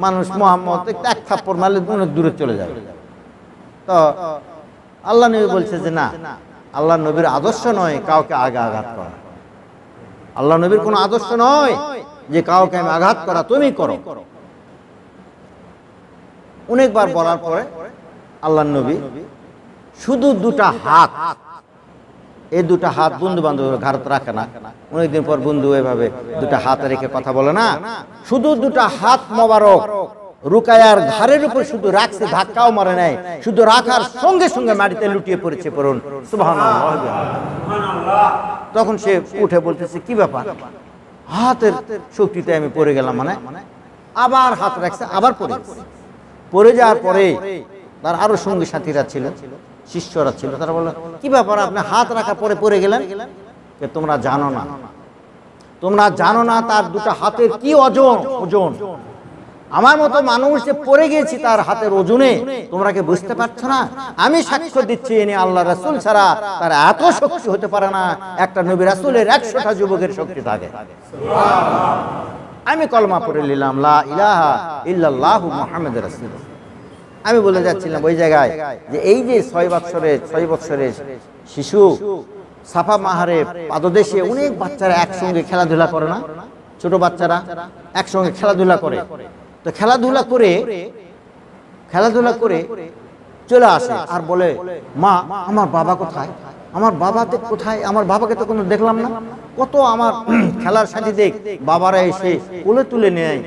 [SPEAKER 1] মানুষ মোহাম্মদ, এক থাপ্পড় মারলে অনেক দূরে চলে যাবে। তো আল্লাহ নবী বলছে যে না, আল্লাহ নবীর আদর্শ নয় কাউকে আগে আঘাত করা। আল্লাহ নবীর কোনো আদর্শ নয় যে কাউকে আমি আঘাত করা, তুমি করো। অনেকবার বলার পরে আল্লাহ নবী শুধু 2টা হাত, এই 2টা হাত বন্ধু বান্ধবের ঘাড়ে রাখে না, অনেকদিন পর বন্ধু এভাবে 2টা হাত রেখে কথা বলে না, শুধু 2টা হাত মোবারক রুকায়ার ঘাড়ের উপর শুধু রাখছে, ধাক্কাও মারে নাই, শুধু রাখার সঙ্গে সঙ্গে মাটিতে লুটিয়ে পড়েছে। পড়ুন সুবহানাল্লাহ। তখন সে উঠে বলতেছে, কি ব্যাপার? হাতের শক্তিতে আমি পড়ে গেলাম, মানে আবার হাত রাখছে, আবার পড়ে যাওয়ার পরে তার আরো সঙ্গী সাথীরা ছিল, শিষ্যরা ছিল, তারা বলল, কি ব্যাপার, আপনি হাত রাখা পরে পড়ে গেলেন? তোমরা জানো না, তোমরা জানো না তার 2টা হাতের কি ওজন। আমার মতো মানুষ যে পড়ে গেছি তার হাতের ওজনে, তোমরা কি বুঝতে পারছো না? আমি সাক্ষ্য দিচ্ছি, ইনি আল্লাহ রাসূল ছাড়া তার এত শক্তি হতে পারে না। একটা নবী রাসূলের 100টা যুবকের শক্তি থাকে। আমি কলমা পড়ে নিলাম, লা ইলাহা ইল্লাল্লাহু মুহাম্মাদুর রাসূলুল্লাহ। আমি বলে যাচ্ছিলাম ওই জায়গায় যে এই যে 6 বছরের শিশু সাফা পাহাড়ে পাদদেশে অনেক বাচ্চারা একসঙ্গে খেলাধুলা করে না, ছোট বাচ্চারা একসঙ্গে খেলাধুলা করে। তো খেলাধুলা করে চলে আসে আর বলে, মা আমার বাবা কোথায়, আমার বাবা কোথায়, আমার বাবাকে তো কোনো দেখলাম না। কত আমার খেলার সাথীদের বাবারা এসে কোলে তুলে নেয়,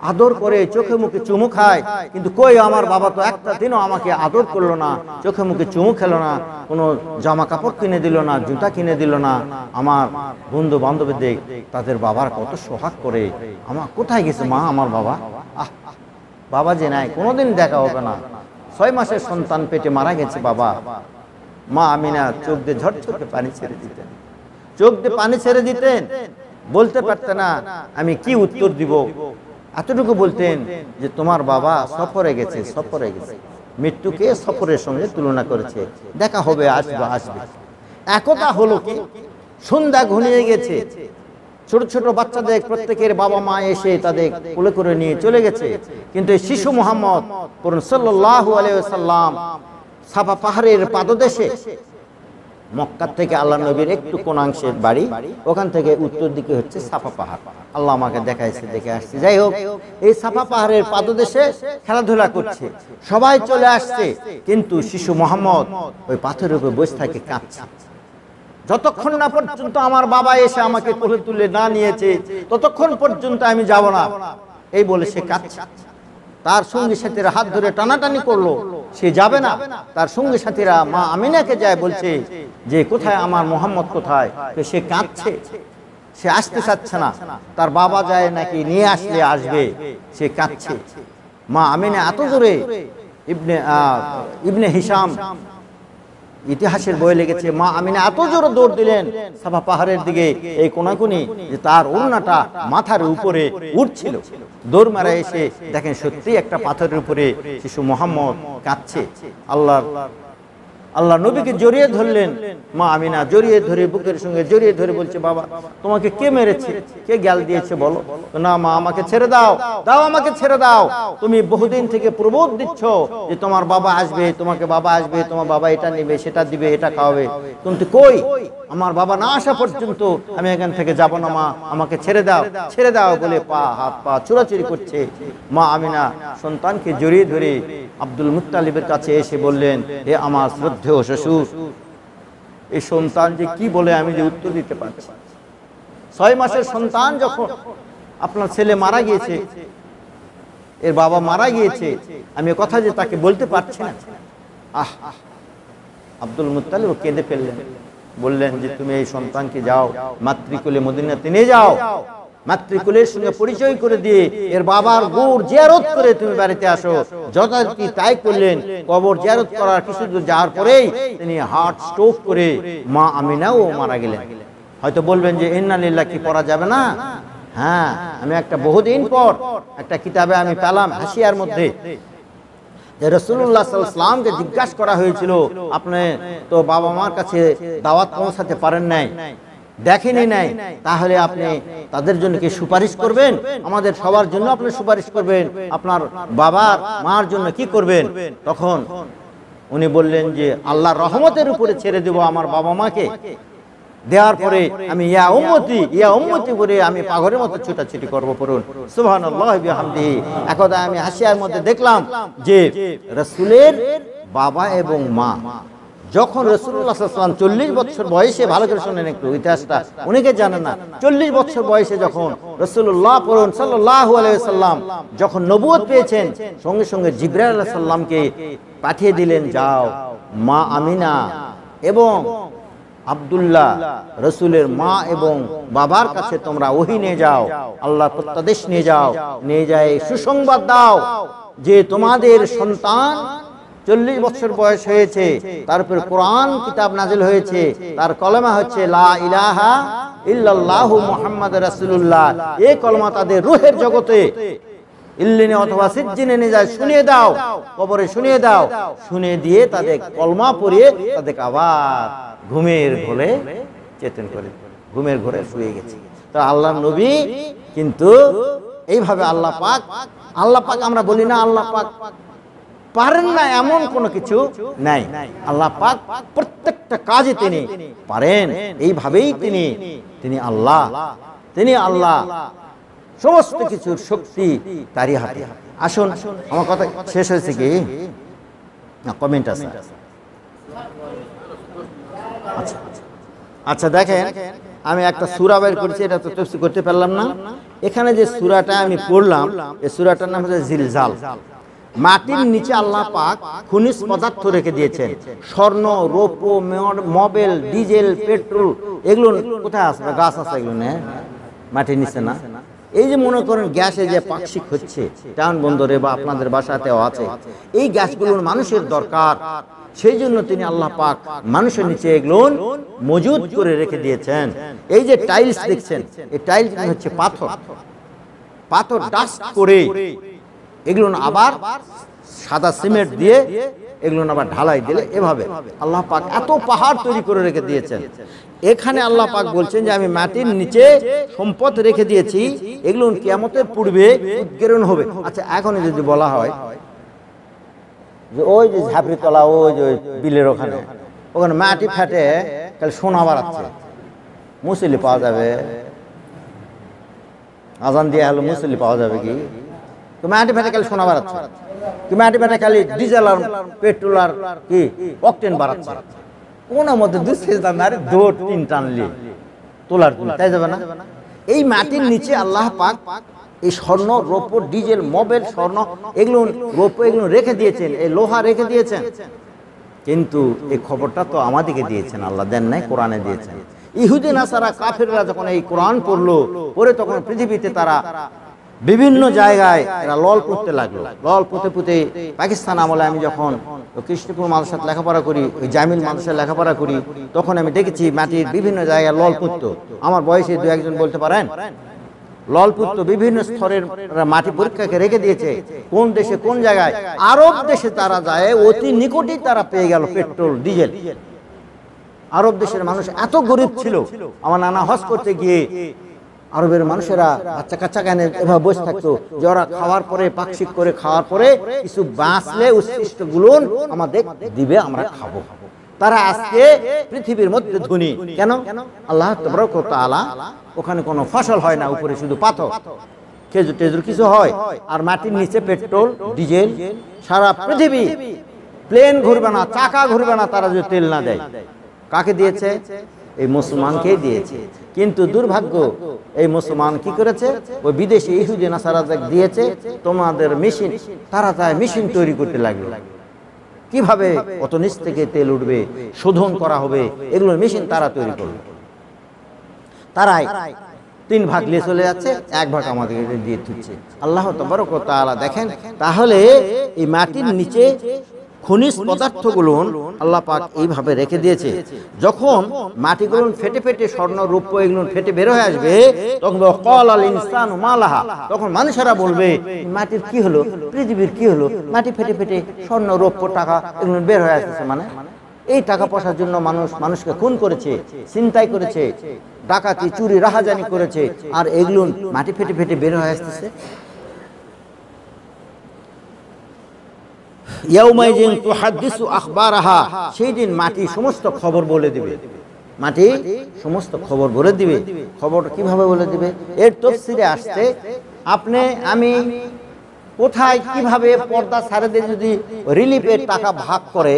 [SPEAKER 1] আদর করে, চোখে মুখে চুমু খায়, কিন্তু কই আমার বাবা তো একটা দিনও আমাকে আদর করলো না, চোখে মুখে চুমু খেলো না, কোনো জামা কাপড় কিনে দিল না, জুতা কিনে দিল না। আমার বন্ধু বান্ধবীদের তাদের বাবার কত সোহাগ করে, আমার কোথায় গেছে মা আমার বাবা? বাবা যে নাই, কোনোদিন দেখা হবে না। 6 মাসের সন্তান পেটে মারা গেছে বাবা। মা আমিনা চোখ দিয়ে ঝরঝরে পানি ছেড়ে দিতেন, চোখ দিয়ে পানি ছেড়ে দিতেন, বলতে পারতেন না আমি কি উত্তর দিব। এতটুকু বলতেন যে তোমার বাবা সফরে গেছে, সফরে গেছে, মৃত্যুকে সফরের সঙ্গে তুলনা করেছে, দেখা হবে, আসবে আসবে। একতা হলো কি, সন্ধ্যা ঘনিয়ে গেছে, ছোট ছোট বাচ্চাদের প্রত্যেকের বাবা মা এসে তাদের কোলে করে নিয়ে চলে গেছে, কিন্তু এই শিশু মুহাম্মদ সাল্লাল্লাহু আলাইহি ওয়াসাল্লাম সাফা পাহাড়ের পাদদেশে, মক্কা থেকে আল্লাহ নবীর একটু কোণাংশের বাড়ি, ওখান থেকে উত্তর দিকে হচ্ছে সাফা পাহাড়। আল্লাহ আমাকে দেখাইছে, দেখে আসছে। যাই হোক, এই সাফা পাহাড়ের পাদদেশে খেলাধুলা করছে, সবাই চলে আসছে, কিন্তু শিশু মুহাম্মদ ওই পাথরের উপর বসে থাকে, কাঁদছে। যতক্ষণ না পর্যন্ত আমার বাবা এসে আমাকে কোলে তুলে না নিয়েছে, ততক্ষণ পর্যন্ত আমি যাব না, এই বলে সে কাঁদছে। তার সঙ্গী সাথীরা হাত ধরে টানাটানি করলো, সে যাবে না। তার সঙ্গী সাথীরা মা আমিনাকে যায় বলছে যে কোথায় আমার মোহাম্মদ কোথায়, সে কাঁদছে, সে আসতে চাচ্ছে না। তার বাবা যায় নাকি নিয়ে আসলে আসবে, সে কাঁদছে। মা আমিনা এত জোরে, ইবনে হিশাম ইতিহাসের বই লেগেছে, মা আমিনা এত জোরে দৌড় দিলেন সাফা পাহাড়ের দিকে, এই কোনাকুনি, যে তার ওড়নাটা মাথার উপরে উঠছিল। দৌড় মারা এসে দেখেন সত্যি একটা পাথরের উপরে শিশু মুহাম্মদ কাঁদছে। আল্লাহ নবীকে জড়িয়ে ধরলেন, মা আমিনা জড়িয়ে ধরে, বুকের সঙ্গে জড়িয়ে ধরে বলছে, বাবা তোমাকে কে মেরেছে, কে গাল দিয়েছে বলো। না মা, আমাকে ছেড়ে দাও, দাও আমাকে ছেড়ে দাও। তুমি বহুদিন থেকে প্রবোধ দিচ্ছ যে তোমার বাবা আসবে, তোমাকে বাবা আসবে, তোমার বাবা এটা নেবে, সেটা দিবে, এটা খাওয়াবে, কিন্তু কই, আমার বাবা না আসা পর্যন্ত আমি এখান থেকে যাব না মা, আমাকে ছেড়ে দাও, ছেড়ে দাও বলে হাত পা চুরাচুরি করছে। মা আমিনা সন্তানকে জড়িয়ে ধরে আব্দুল মুত্তালিবের কাছে এসে বললেন, হে আমার শ্রদ্ধেয় শ্বশুর, এই সন্তান যে কি বলে আমি যে উত্তর দিতে পারছি। 6 মাসের সন্তান যখন আপনার ছেলে মারা গিয়েছে, এর বাবা মারা গিয়েছে, আমি কথা যে তাকে বলতে পারছি না। আব্দুল মুত্তালিব কেঁদে ফেললেন, বললেন যে তুমি এই সন্তানকে যাও মাতৃকুলে মদিনাতে নিয়ে যাও, মাতৃকুলের সঙ্গে পরিচয় করে দিয়ে এর বাবার গোর জিয়ারত করে তুমি বাড়িতে আসো। যথারীতি তাই করলেন। কবর জিয়ারত করার কিছু দূর যাওয়ার পরেই তিনি হার্ট স্ট্রোক করে মা আমিনাও মারা গেলেন। হয়তো বলবেন যে ইন্না লিল্লাহ কি পড়া যাবে না? হ্যাঁ, আমি একটা বহুদিন পর একটা কিতাবে আমি পেলাম হাসিয়ার মধ্যে, যে রাসূলুল্লাহ সাল্লাল্লাহু আলাইহি ওয়াসাল্লামকে জিজ্ঞাসা করা হয়েছিল, আপনি তো বাবা মার কাছে দাওয়াত পৌঁছাতে পারেন নাই, দেখেনি নাই, তাহলে আপনি তাদের জন্য কি সুপারিশ করবেন? আমাদের সবার জন্য আপনি সুপারিশ করবেন, আপনার বাবার মার জন্য কি করবেন? তখন উনি বললেন যে আল্লাহর রহমতের উপরে ছেড়ে দেব আমার বাবা মাকে। দেওয়ার পরে আমি ইয়া উম্মতি করে আমি পাগলের মতো ছুটাছুটি করবো। পড়ুন সুবহানাল্লাহি বিহামদিহি। একদা আমি হাসিয়ার মধ্যে দেখলাম যে রাসূলের বাবা এবং মা যখন রাসূলুল্লাহ সাল্লাল্লাহু আলাইহি ওয়াসাল্লাম 40 বছর বয়সে, ভালো করে শুনেন একটু ইতিহাসটা, অনেকে জানেন না, 40 বছর বয়সে যখন রাসূলুল্লাহ সাল্লাল্লাহু আলাইহি ওয়াসাল্লাম যখন নবুয়ত পেয়েছেন, সঙ্গে সঙ্গে জিবরাইল আলাইহিস সালামকে পাঠিয়ে দিলেন, যাও মা আমিনা এবং আব্দুল্লাহ রাসূলের মা এবং বাবার কাছে তোমরা ওহী নিয়ে যাও, আল্লাহর প্রত্যাদেশ নিয়ে যাও, নিয়ে যায় সুসংবাদ দাও যে তোমাদের সন্তান 40 বছর বয়স হয়েছে, তারপর কোরআন কিতাব নাজিল হয়েছে, তার কলেমা হচ্ছে লা ইলাহা ইল্লাল্লাহু মুহাম্মাদুর রাসূলুল্লাহ। এই কলেমা তাদের রূহের জগতে ইল্লিনে অথবা সিজ্জিনে নিয়ে যায়, শুনিয়ে দাও, কবরে শুনিয়ে দাও। শুনিয়ে দিয়ে তাদের কলমা পড়িয়ে তাদের আবার ঘুমের ঘোরে চেতন করে, ঘুমের ঘোরে শুয়ে গেছে। তো আল্লাহর নবী কিন্তু এইভাবে আল্লাহ পাক আমরা বলি না আল্লাহ পাক পারেন না, এমন কোনো কিছু নাই। আল্লাহ পাক প্রত্যেকটা কাজে তিনি পারেন, এইভাবেই তিনি আল্লাহ, সমস্ত কিছুর শক্তি তারই হাতে। আসুন, আমার কথা শেষ হয়েছে কি? না, কমেন্ট আছে। আচ্ছা আচ্ছা, দেখেন আমি একটা সূরা বের করেছি, এটা তো তাফসীর করতে পারলাম না। এখানে যে সূরাটা আমি পড়লাম, এই সূরাটার নাম হচ্ছে জিলজাল। মাটির নিচে আল্লাহ পাক খনিজ পদার্থ রেখে দিয়েছেন, স্বর্ণ, রৌপ্য, মোবিল, ডিজেল, পেট্রোল। এগুলো কোথায় আছে? গাছ আছে এগুলো না, মাটির নিচে না। এই যে মনে করেন গ্যাসে যে পাক্ষিক হচ্ছে টাউন বন্দরে বা আপনাদের বাসাতেও আছে, এই গ্যাসগুলোর মানুষের দরকার। সেই জন্য তিনি আল্লাহ পাক মানুষের নিচে এগুলো মজুদ করে রেখে দিয়েছেন। এই যে টাইলস দেখছেন, এই টাইলস হচ্ছে পাথর, পাথর ডাস্ট করে এগুলো আবার সাদা সিমেন্ট দিয়ে এগুলো আবার ঢালাই দিলে এভাবে আল্লাহ পাক এত পাহাড় তৈরি করে রেখে দিয়েছেন। এখানে আল্লাহ পাক বলছেন যে আমি মাটির নিচে সম্পদ রেখে দিয়েছি, এগুলো কিয়ামতের পূর্বে উৎগীর্ণ হবে। আচ্ছা, এখন যদি বলা হয় যে ওই যে ঝাপড়িতলা, ওই যে বিলের ওখানে ওখানে মাটি ফাটে তাহলে সোনা বাড়াচ্ছে, মুসল্লি পাওয়া যাবে? আজান দিয়ে হলো মুসল্লি পাওয়া যাবে কি? তো মাটি ফাটে খালি সোনা বাড়াচ্ছে, কি মাটি ফাটে খালি ডিজেল আর পেট্রোল আর কি অকটেন বাড়াচ্ছে? কোন মধ্যে দৌড় তিন টানলি তোলার তাই যাবে না? এই মাটির নিচে আল্লাহ পাক এই স্বর্ণ, রৌপ্য, ডিজেল, মোবিল, স্বর্ণ এগুলো, রৌপ্য এগুলো রেখে দিয়েছেন, এই লোহা রেখে দিয়েছেন। কিন্তু এই খবরটা তো আমাদেরকে দিয়েছেন, আল্লাহ দেন নাই, কোরআনে দিয়েছেন। ইহুদি নাসারা কাফেররা যখন এই কোরআন পড়লো, পরে তখন পৃথিবীতে তারা বিভিন্ন জায়গায় এরা লল পড়তে লাগলো। লল পুঁতে পুঁতে পাকিস্তান আমলে আমি যখন কৃষ্ণপুর মাদ্রাসায় লেখাপড়া করি, ওই জামিল মাদ্রাসায় লেখাপড়া করি, তখন আমি দেখেছি মাটির বিভিন্ন জায়গায় লল পুঁততো। আমার বয়সে দু একজন বলতে পারেন লল পুঁততো। বিভিন্ন স্তরের মাটি পরীক্ষাকে রেখে দিয়েছে, কোন দেশে কোন জায়গায়। আরব দেশে তারা যায়, অতি নিকটেই তারা পেয়ে গেল পেট্রোল, ডিজেল। আরব দেশের মানুষ এত গরিব ছিল, আমার নানা হজ করতে গিয়ে আরবের মানুষেরা বাচ্চা কাচ্চা কেন এভাবে বসে থাকতো যে ওরা খাওয়ার পরে, পাকশিক করে খাওয়ার পরে কিছু বাঁচলে উৎকৃষ্ট গুলো আমাদের দিবে, আমরা খাবো। তারা আজকে পৃথিবীর মধ্যে ধনী কেন? আল্লাহ তাবারক ওয়া তাআলা ওখানে কোনো ফসল হয় না, উপরে শুধু পাথর, খেজুর টেজুর কিছু হয়, আর মাটির নিচে পেট্রোল, ডিজেল। সারা পৃথিবী প্লেন ঘুরবে না, চাকা ঘুরবে না তারা যদি তেল না দেয়। কাকে দিয়েছে? এই মুসলমানকেই দিয়েছে। কিন্তু দুর্ভাগ্য, এই মুসলমান কি করেছে? ওই বিদেশি ইহুদি নাসারা দিয়েছে তোমাদের মেশিন, তারা তাই মেশিন তৈরি করতে লাগলো। কিভাবে অত নিচ থেকে তেল উঠবে, শোধন করা হবে, এগুলোর মেশিন তারা তৈরি করলো। তারাই 3 ভাগ নিয়ে চলে যাচ্ছে, 1 ভাগ আমাদেরকে দিয়ে দিচ্ছে। আল্লাহ তাবারক ওয়া তাআলা দেখেন, তাহলে এই মাটির নিচে খনিজ পদার্থগুলো আল্লাহ পাক এইভাবে রেখে দিয়েছে। যখন মাটিগুলো ফেটে ফেটে স্বর্ণ, রূপ্য এগুলো ফেটে বের হয়ে আসবে, তখন ক্বালাল ইনসানু মা লাহা, তখন মানুষেরা বলবে মাটির কি হলো, পৃথিবীর কি হলো? মাটি ফেটে ফেটে স্বর্ণ, রৌপ্য, টাকা এগুলো বের হয়ে আসতেছে। মানে এই টাকা পয়সার জন্য মানুষকে খুন করেছে, ছিনতাই করেছে, ডাকাতি, চুরি, রাহাজানি করেছে, আর এগুলো মাটি ফেটে ফেটে বের হয়ে আসতেছে। ইয়াউমাইযিন তুহাদ্দিসু আখবারাহা, সেই দিন মাটি সমস্ত খবর বলে দিবে। মাটি সমস্ত খবর বলে দিবে। খবর কিভাবে বলে দিবে? এর তাফসীরে আসছে, আপনি আমি কোথায় কিভাবে পর্দা ছাড়ে দিয়ে যদি রিলিফের টাকা ভাগ করে,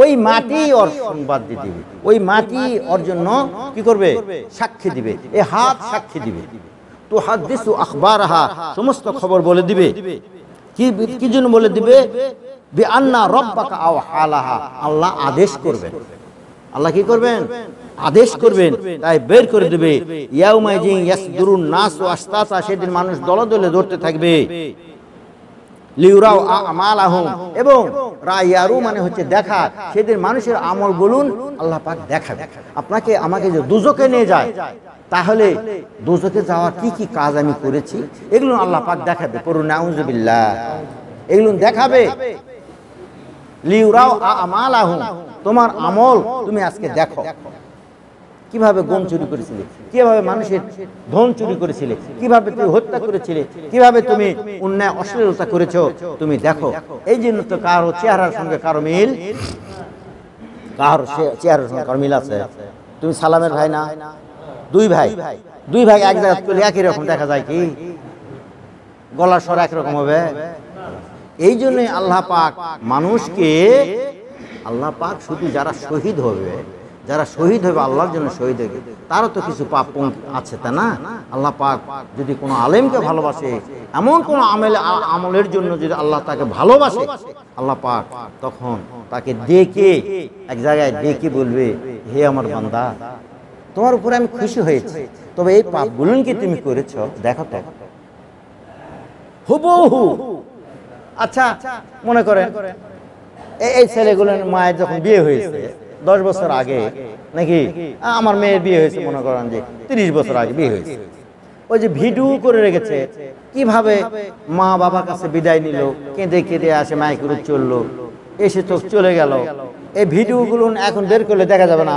[SPEAKER 1] ওই মাটি ওর সংবাদ দিয়ে দিবে। ওই মাটি ওর জন্য কি করবে? সাক্ষী দিবে। এ হাত সাক্ষী দিবে। তুহাদ্দিসু আখবারাহা, সমস্ত খবর বলে দিবে। কি জন্য বলে দিবে? বিআন্না রাব্বাকা আও হালাহা, আল্লাহ আদেশ করবেন। আল্লাহ কি করবেন? আদেশ করবেন, তাই বের করে দেবে। ইয়াউমাইযিন ইয়াসদুরুন নাসু আশতাতা, সেদিন মানুষ দলে দলে দৌড়তে থাকবে। লিউরাও আমালাহুম, এবং রায়ারু মানে হচ্ছে দেখা। সেদিন মানুষের আমলগুলো আল্লাহ পাক দেখাবে। আপনাকে আমাকে যে দুজকে নিয়ে যায়, তাহলে দুজকে যাওয়ার কি কি কাজ আমি করেছি এগুলো আল্লাহ পাক দেখাবে। পড়ুন নাউযুবিল্লাহ, এগুলো দেখাবে। লিউরাও আমালাহুম, তোমার আমল তুমি আজকে দেখো। কিভাবে গম চুরি করেছিলে, কিভাবে মানুষের ধন চুরি করেছিলে, কিভাবে তুমি হত্যা করেছিলে, কিভাবে তুমি অন্যায় অশ্লীলতা করেছো, তুমি দেখো। এই জন্য তো কারো চেহারার সঙ্গে কারো মিল, কারো চেহারার সঙ্গে কারো মিল আছে। তুমি সালামের ভাই না? দুই ভাই এক জায়গায় তুলে একই রকম দেখা যায় কি? গলার স্বর একরকম হবে? এই জন্য আল্লাহ পাক মানুষকে, আল্লাহ পাক শুধু যারা শহীদ হবে, যারা শহীদ হবে আল্লাহর জন্য শহীদ হবে, তারও তো কিছু পাপ আছে, তা না? আল্লাহ পাক যদি কোনো আলেমকে ভালোবাসে, এমন কোনো আমলের জন্য যদি আল্লাহ তাকে ভালোবাসে, আল্লাহ পাক তখন তাকে ডেকে এক জায়গায় ডেকে বলবে, হে আমার বান্দা, তোমার উপরে আমি খুশি হয়েছি, তবে এই পাপগুলো কি তুমি করেছ দেখো তো, হুবহু। আচ্ছা মনে করেন এই ছেলেগুলোর মায়ের যখন বিয়ে হয়েছে 10 বছর আগে, নাকি আমার মেয়ের বিয়ে হয়েছে মনে করেন যে 30 বছর আগে বিয়ে হয়েছে, ওই যে ভিডিও করে রেখেছে কিভাবে মা বাবার কাছে বিদায় নিল, কেঁদে কেঁদে আসে, মাইক করে চললো, এসে তো চলে গেল। এই ভিডিওগুলো এখন বের করলে দেখা যাবে না,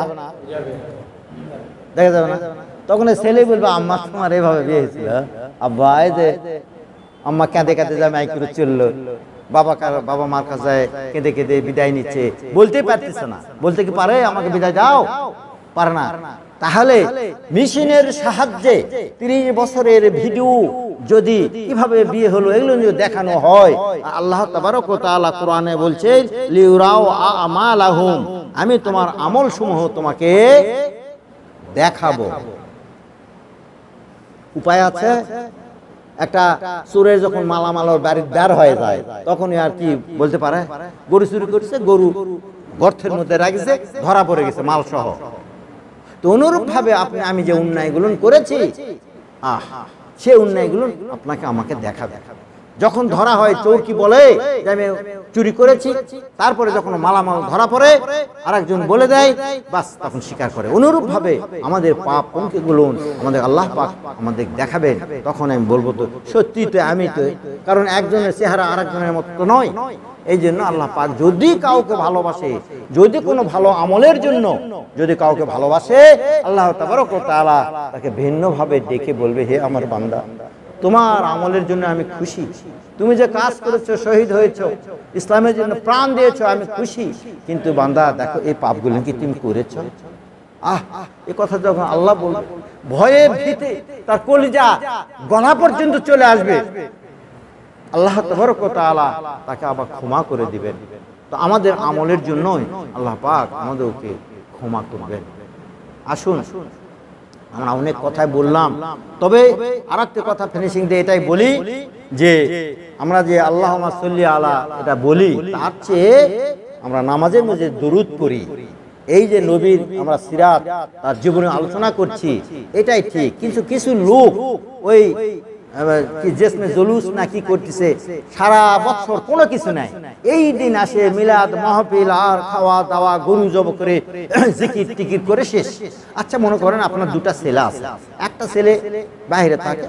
[SPEAKER 1] দেখা যাবে না। তখন ছেলে বলবে, আম্মা তোমার এভাবে বিয়ে হয়েছিল, আব্বা এই যে আম্মা কেঁদে কেঁদে যায় মাইক করে চললো, বাবা মার কাছে কেঁদে কেঁদে বিদায় নিচ্ছে, বলতে পারতেছে না, বলতে কি পারে আমাকে বিদায় দাও? পারে না। তাহলে মেশিনের সাহায্যে 30 বছরের ভিডিও যদি কিভাবে বিয়ে হলো এগুলো যদি দেখানো হয়, আল্লাহ তাবারক ওয়া তাআলা কোরআনে বলছে, লিউরাও আমালাহুম, আমি তোমার আমল সমূহ তোমাকে দেখাবো। উপায় আছে? একটা চোরের যখন মালামাল বাড়ির বের হয়ে যায়, তখনই আর কি বলতে পারে, গরু চুরি করছে, গরু গর্তের মধ্যে রাখছে, ধরা পড়ে গেছে মাল সহ। তো অনুরূপ ভাবে আমি যে অন্যায়গুলো করেছি, সে অন্যায়গুলো আপনাকে আমাকে দেখাবে। যখন ধরা হয়, চোর কি বলে যে আমি চুরি করেছি, তারপরে যখন মালামাল ধরা পড়ে আরেকজন বলে দেয়, বাস তখন স্বীকার করে। অনুরূপ ভাবে আমাদের পাপ পঙ্কিগুলো আমাদের আল্লাহ পাক আমাদের দেখাবেন, তখন আমি বলবো তো সত্যি তো আমি তো, কারণ একজনের চেহারা আরেকজনের মতো নয়। এই জন্য আল্লাহ পাক যদি কাউকে ভালোবাসে, যদি কোনো ভালো আমলের জন্য যদি কাউকে ভালোবাসে, আল্লাহ তাবারক ওয়া তাআলা তাকে ভিন্নভাবে ডেকে বলবে, হে আমার বান্দা, তোমার আমলের জন্য আমি খুশি, তুমি যে কাজ করেছো, শহীদ হয়েছো, ইসলামের জন্য প্রাণ দিয়েছো, আমি খুশি, কিন্তু বান্দা দেখো এই পাপগুলো কি তুমি করেছো? এই কথা যখন আল্লাহ বলবে, ভয়ে ভীতে তার কলিজা গলা পর্যন্ত চলে আসবে, আল্লাহ তাবারক ওয়া তাআলা তাকে আবার ক্ষমা করে দিবেন। তো আমাদের আমলের জন্যই আল্লাহ পাক আমাদেরকে ক্ষমা করবেন। আসুন, আমরা অনেক কথাই বললাম, তবে আরেকটা কথা ফিনিশিং দিয়ে এটাই বলি যে আমরা যে আল্লাহুম্মা সাল্লি আলা এটা বলি, তার চেয়ে আমরা নামাজের মধ্যে দরুদ পড়ি। এই যে নবীর আমরা সিরাত তার জীবনে আলোচনা করছি, এটাই ঠিক, কিন্তু কিছু লোক ওই কি জেসমে জুলুস না কি করতেছে, সারা বছর কোনো কিছু নাই, এই দিন আসে মিলাদ মাহফিল আর খাওয়া দাওয়া, গরু জব করে জিকির টিকির করে শেষ। আচ্ছা মনে করেন আপনার দুটা ছেলে আছে, একটা ছেলে বাইরে থাকে,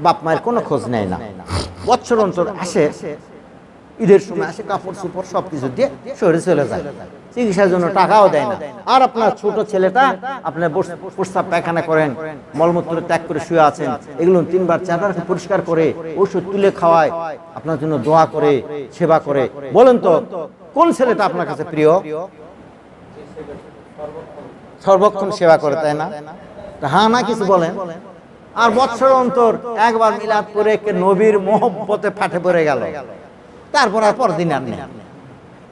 [SPEAKER 1] বাপ মায়ের কোনো খোঁজ নেয় না, বছর অন্তর আসে, ঈদের সময় আসে, কাপড় চোপড় সবকিছু দিয়ে শহরে চলে যায়, চিকিৎসার জন্য টাকাও দেয় না। আর আপনার ছোট ছেলেটা আপনি প্রস্রাব পায়খানা করেন, মলমূত্র ত্যাগ করে শুয়ে আছেন, এগুলো 3 বার 4 বার পরিষ্কার করে ওষুধ তুলে খাওয়ায়, আপনার জন্য দোয়া করে, সেবা করে। বলেন তো কোন ছেলেটা আপনার কাছে প্রিয়? সর্বক্ষণ সেবা করে, তাই না? হ্যাঁ না কিছু বলেন। আর বছর অন্তর একবার মিলাদ করে নবীর মহব্বতে ফাটে পড়ে গেল, তারপর আর পরদিন আর নেই।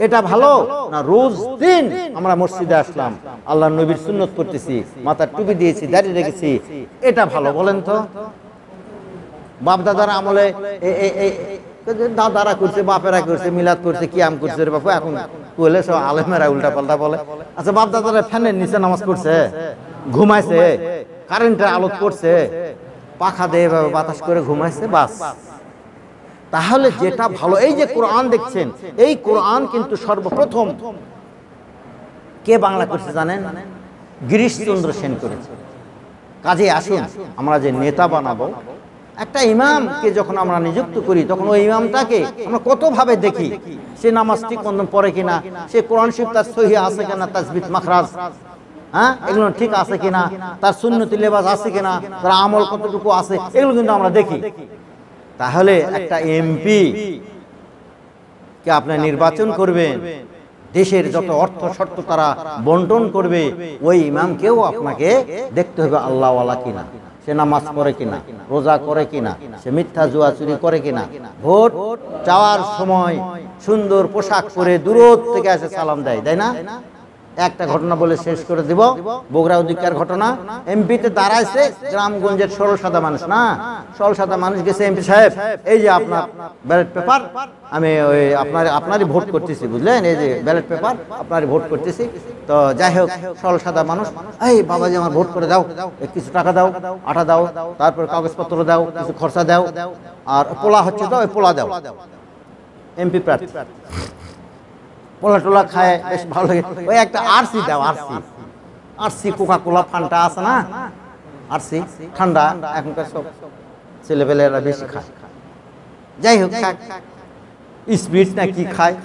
[SPEAKER 1] এটা ভালো না? রোজ দিন আমরা মসজিদে আসলাম, আল্লাহর নবীর সুন্নত করতেছি, মাথার টুপি দিয়েছি, দাড়ি রেখেছি, এটা ভালো? বলেন তো। বাপ দাদার আমলে দাদারা করছে, বাপেরা করছে, মিলাদ করছে, কিয়াম করছে, রে বাপু এখন বলে সব আলেমেরা উল্টা পাল্টা বলে। আচ্ছা বাপ দাদারা ফ্যানের নিচে নামাজ পড়ছে, ঘুমাইছে, কারেন্টের আলোত করছে, পাখা দিয়ে বাতাস করে ঘুমাইছে, বাস। তাহলে যেটা ভালো, এই যে কোরআন দেখছেন, এই কোরআন কিন্তু সর্বপ্রথম কে বাংলা করছে জানেন? গিরিশচন্দ্র সেন করেছে। কাজে আসুন, আমরা যে নেতা বানাবো, একটা ইমামকে যখন আমরা নিযুক্ত করি, তখন ওই ইমামটাকে আমরা কত ভাবে দেখি, সে নামাজ ঠিক মতন পড়ে কিনা, সে কোরআন শরীফ তার সহি আছে কিনা, তাসবিহ মাখরাজ এগুলো ঠিক আছে কিনা, তার সুন্নতি লেবাস আছে কিনা, তার আমল কতটুকু আছে, এগুলো কিন্তু আমরা দেখি। তাহলে একটা এমপি কে আপনি নির্বাচন করবেন, দেশের যত অর্থ শর্ত তারা বন্টন করবে, ওই ইমামকেও আপনাকে দেখতে হবে আল্লাহওয়ালা কিনা। সে নামাজ পড়ে কিনা, রোজা করে কিনা, সে মিথ্যা জুয়া চুরি করে কিনা, ভোট চাওয়ার সময় সুন্দর পোশাক পরে দূর থেকে এসে সালাম দেয়, তাই না? একটা ঘটনা বলে শেষ করে দিব, বগুড়া অধিকার ঘটনা। এমপিতে দাঁড়াইছে গ্রামগঞ্জের সরল সাদা মানুষ, না সরল সাদা মানুষ গেছে, এমপি সাহেব এই যে আপনার ব্যালট পেপার, আমি ওই আপনারই ভোট করতেছি, বুঝলেন, এই যে ব্যালট পেপার আপনারই ভোট করতেছি। তো যাই হোক, সরল সাদা মানুষ, এই বাবাজি আমার ভোট করে দাও, কিছু টাকা দাও, আটা দাও, তারপর কাগজপত্র দাও, কিছু খরচা দাও, আর পোলা হচ্ছে তো ওই পোলা দাও। এমপি প্রার্থী পোলা টোলা খায়, বেশ ভালো লাগে। ওই একটা আরসি দাও, আরসি কোকা কোলা ফান্টা আছে না, আরসি ঠান্ডা, এখনকার সব ছেলেপেলেরা বেশি খায়। যাই হোক, স্পিড না কি খায়,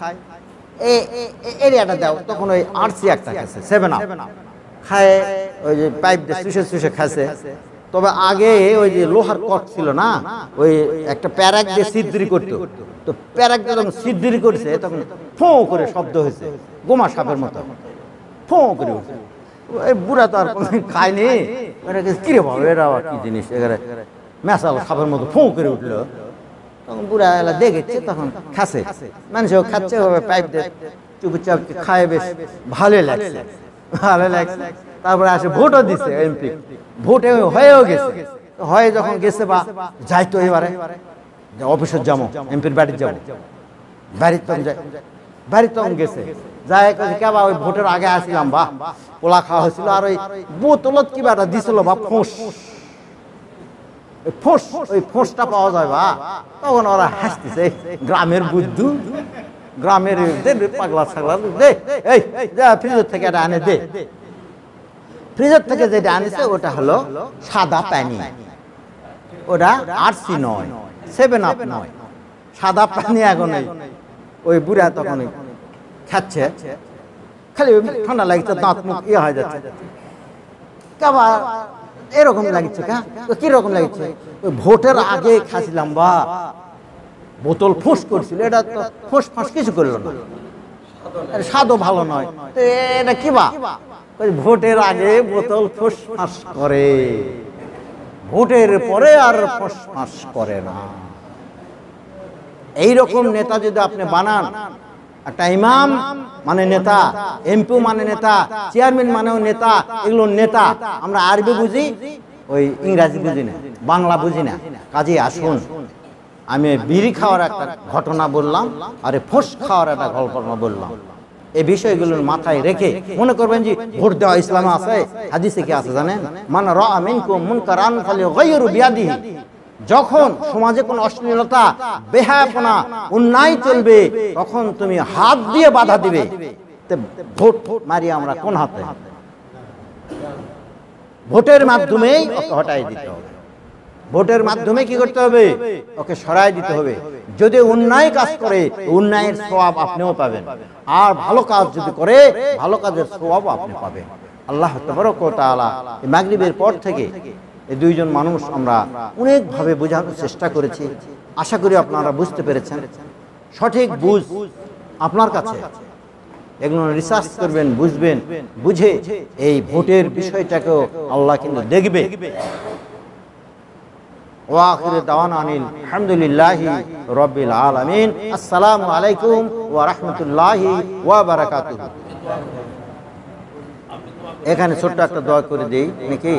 [SPEAKER 1] এরিয়াটা দাও। তখন ওই আরসি একটা খাচ্ছে 7 আপ খায়, ওই যে পাইপ দিয়ে চুষে চুষে খাচ্ছে। তবে আগে ওই যে লোহার কট ছিল না, ওই একটা প্যারাক দিয়ে সিদ্ধিরি করতো, তো প্যারাক দিয়ে যখন সিদ্ধিরি করছে তখন ফোঁ করে শব্দ হয়েছে, গোমা সাপের মতো ফোঁ করে উঠছে। এই বুড়া তো আর খায়নি, কিরে বাবা এরা কি জিনিস, এখানে মেশাল সাপের মতো ফোঁ করে উঠলো। তখন বুড়া এলা দেখেছে, তখন খাচ্ছে, মানুষও খাচ্ছে, পাইপ দিয়ে চুপচাপ খায়, বেশ ভালোই লাগছে, ভালো লাগছে। তারপরে আসে ভোটও দিচ্ছে এমপি, ভোটে হয়েও গেছে। হয়ে যখন গেছে বা যাইতো এবারে অফিসে যাবো, এমপির বাড়িতে যাবো, বাড়িতে তখন গেছে, যাই কেবা ওই ভোটের আগে আসলাম, বা পোলা খাওয়া হয়েছিল, আর ওই বোতলত কি বাটা দিছিল বা ফোঁস, ওই ফোঁসটা পাওয়া যায় বা, তখন ওরা হাসতেছে, গ্রামের বুদ্ধু, গ্রামের পাগলা ছাগলা, দে এই ফ্রিজের থেকে এটা আনে দে। ফ্রিজের থেকে যেটা আনিছে ওটা হলো সাদা পানি, ওটা আরসি নয়, 7 আপ নয়, সাদা পানি। এখন ওই বুড়া তখন খাচ্ছে, খালি ঠান্ডা লাগছে, দাঁত মুখ ইয়ে হয়ে যাচ্ছে, কেবা এরকম লাগছে, কিরকম লাগছে, ওই ভোটের আগে খাচ্ছিলাম বা বোতল ফোঁস করছিল, এটা তো ফোঁস ফাঁস কিছু করলো না, স্বাদও ভালো নয়, তো এটা কি বা ভোটের আগে বোতল ফোঁস ফাঁস করে, ভোটের পরে আর ফোঁস ফাঁস করে না। এইরকম নেতা যদি আপনি বানান, একটা ইমাম মানে নেতা, এমপি মানে নেতা, চেয়ারম্যান মানেও নেতা, এগুলো নেতা। আমরা আরবি বুঝি, ওই ইংরাজি বুঝি না, বাংলা বুঝি না। কাজে আসুন, আমি বিড়ি খাওয়ার একটা ঘটনা বললাম, আর ফোঁস খাওয়ার একটা ঘটনা বললাম। এই বিষয়গুলোর মাথায় রেখে মনে করবেন যে ভোট দেওয়া ইসলামে আছে, হাদিসে কি আছে জানেন? মান রাআ মিনকুম মুনকারান ফালিয়ুগাইয়িরু বিয়াদিহি। যখন সমাজে কোনো অশ্লীলতা, বেহায়াপনা, অন্যায় চলবে, তখন তুমি হাত দিয়ে বাধা দিবে। ভোট মারি আমরা কোন হাতে? ভোটের মাধ্যমেই ওকে হটাই দিতে হবে, ভোটের মাধ্যমে কি করতে হবে? ওকে সরাই দিতে হবে। যদি অন্যায় কাজ করে, অন্যায়ের সওয়াব আপনিও পাবেন, আর ভালো কাজ যদি করে, ভালো কাজের সওয়াব আপনি পাবেন। আল্লাহ তাবারক ওয়া তাআলা এই মাগরিবের পর থেকে এই দুইজন মানুষ আমরা অনেকভাবে বোঝানোর চেষ্টা করেছি। আশা করি আপনারা বুঝতে পেরেছেন। সঠিক বুঝ আপনার কাছে, এগুলো রিসার্চ করবেন, বুঝবেন, বুঝে এই ভোটের বিষয়টাকেও আল্লাহ কিন্তু দেখবে। ওয়া আখিরু দাওয়ানা আনিল হামদুলিল্লাহি রাব্বিল আলামিন। আসসালামু আলাইকুম ওয়া রাহমাতুল্লাহি ওয়া বারাকাতুহু। এখানে ছোট্ট একটা দোয়া করে দেই নাকি?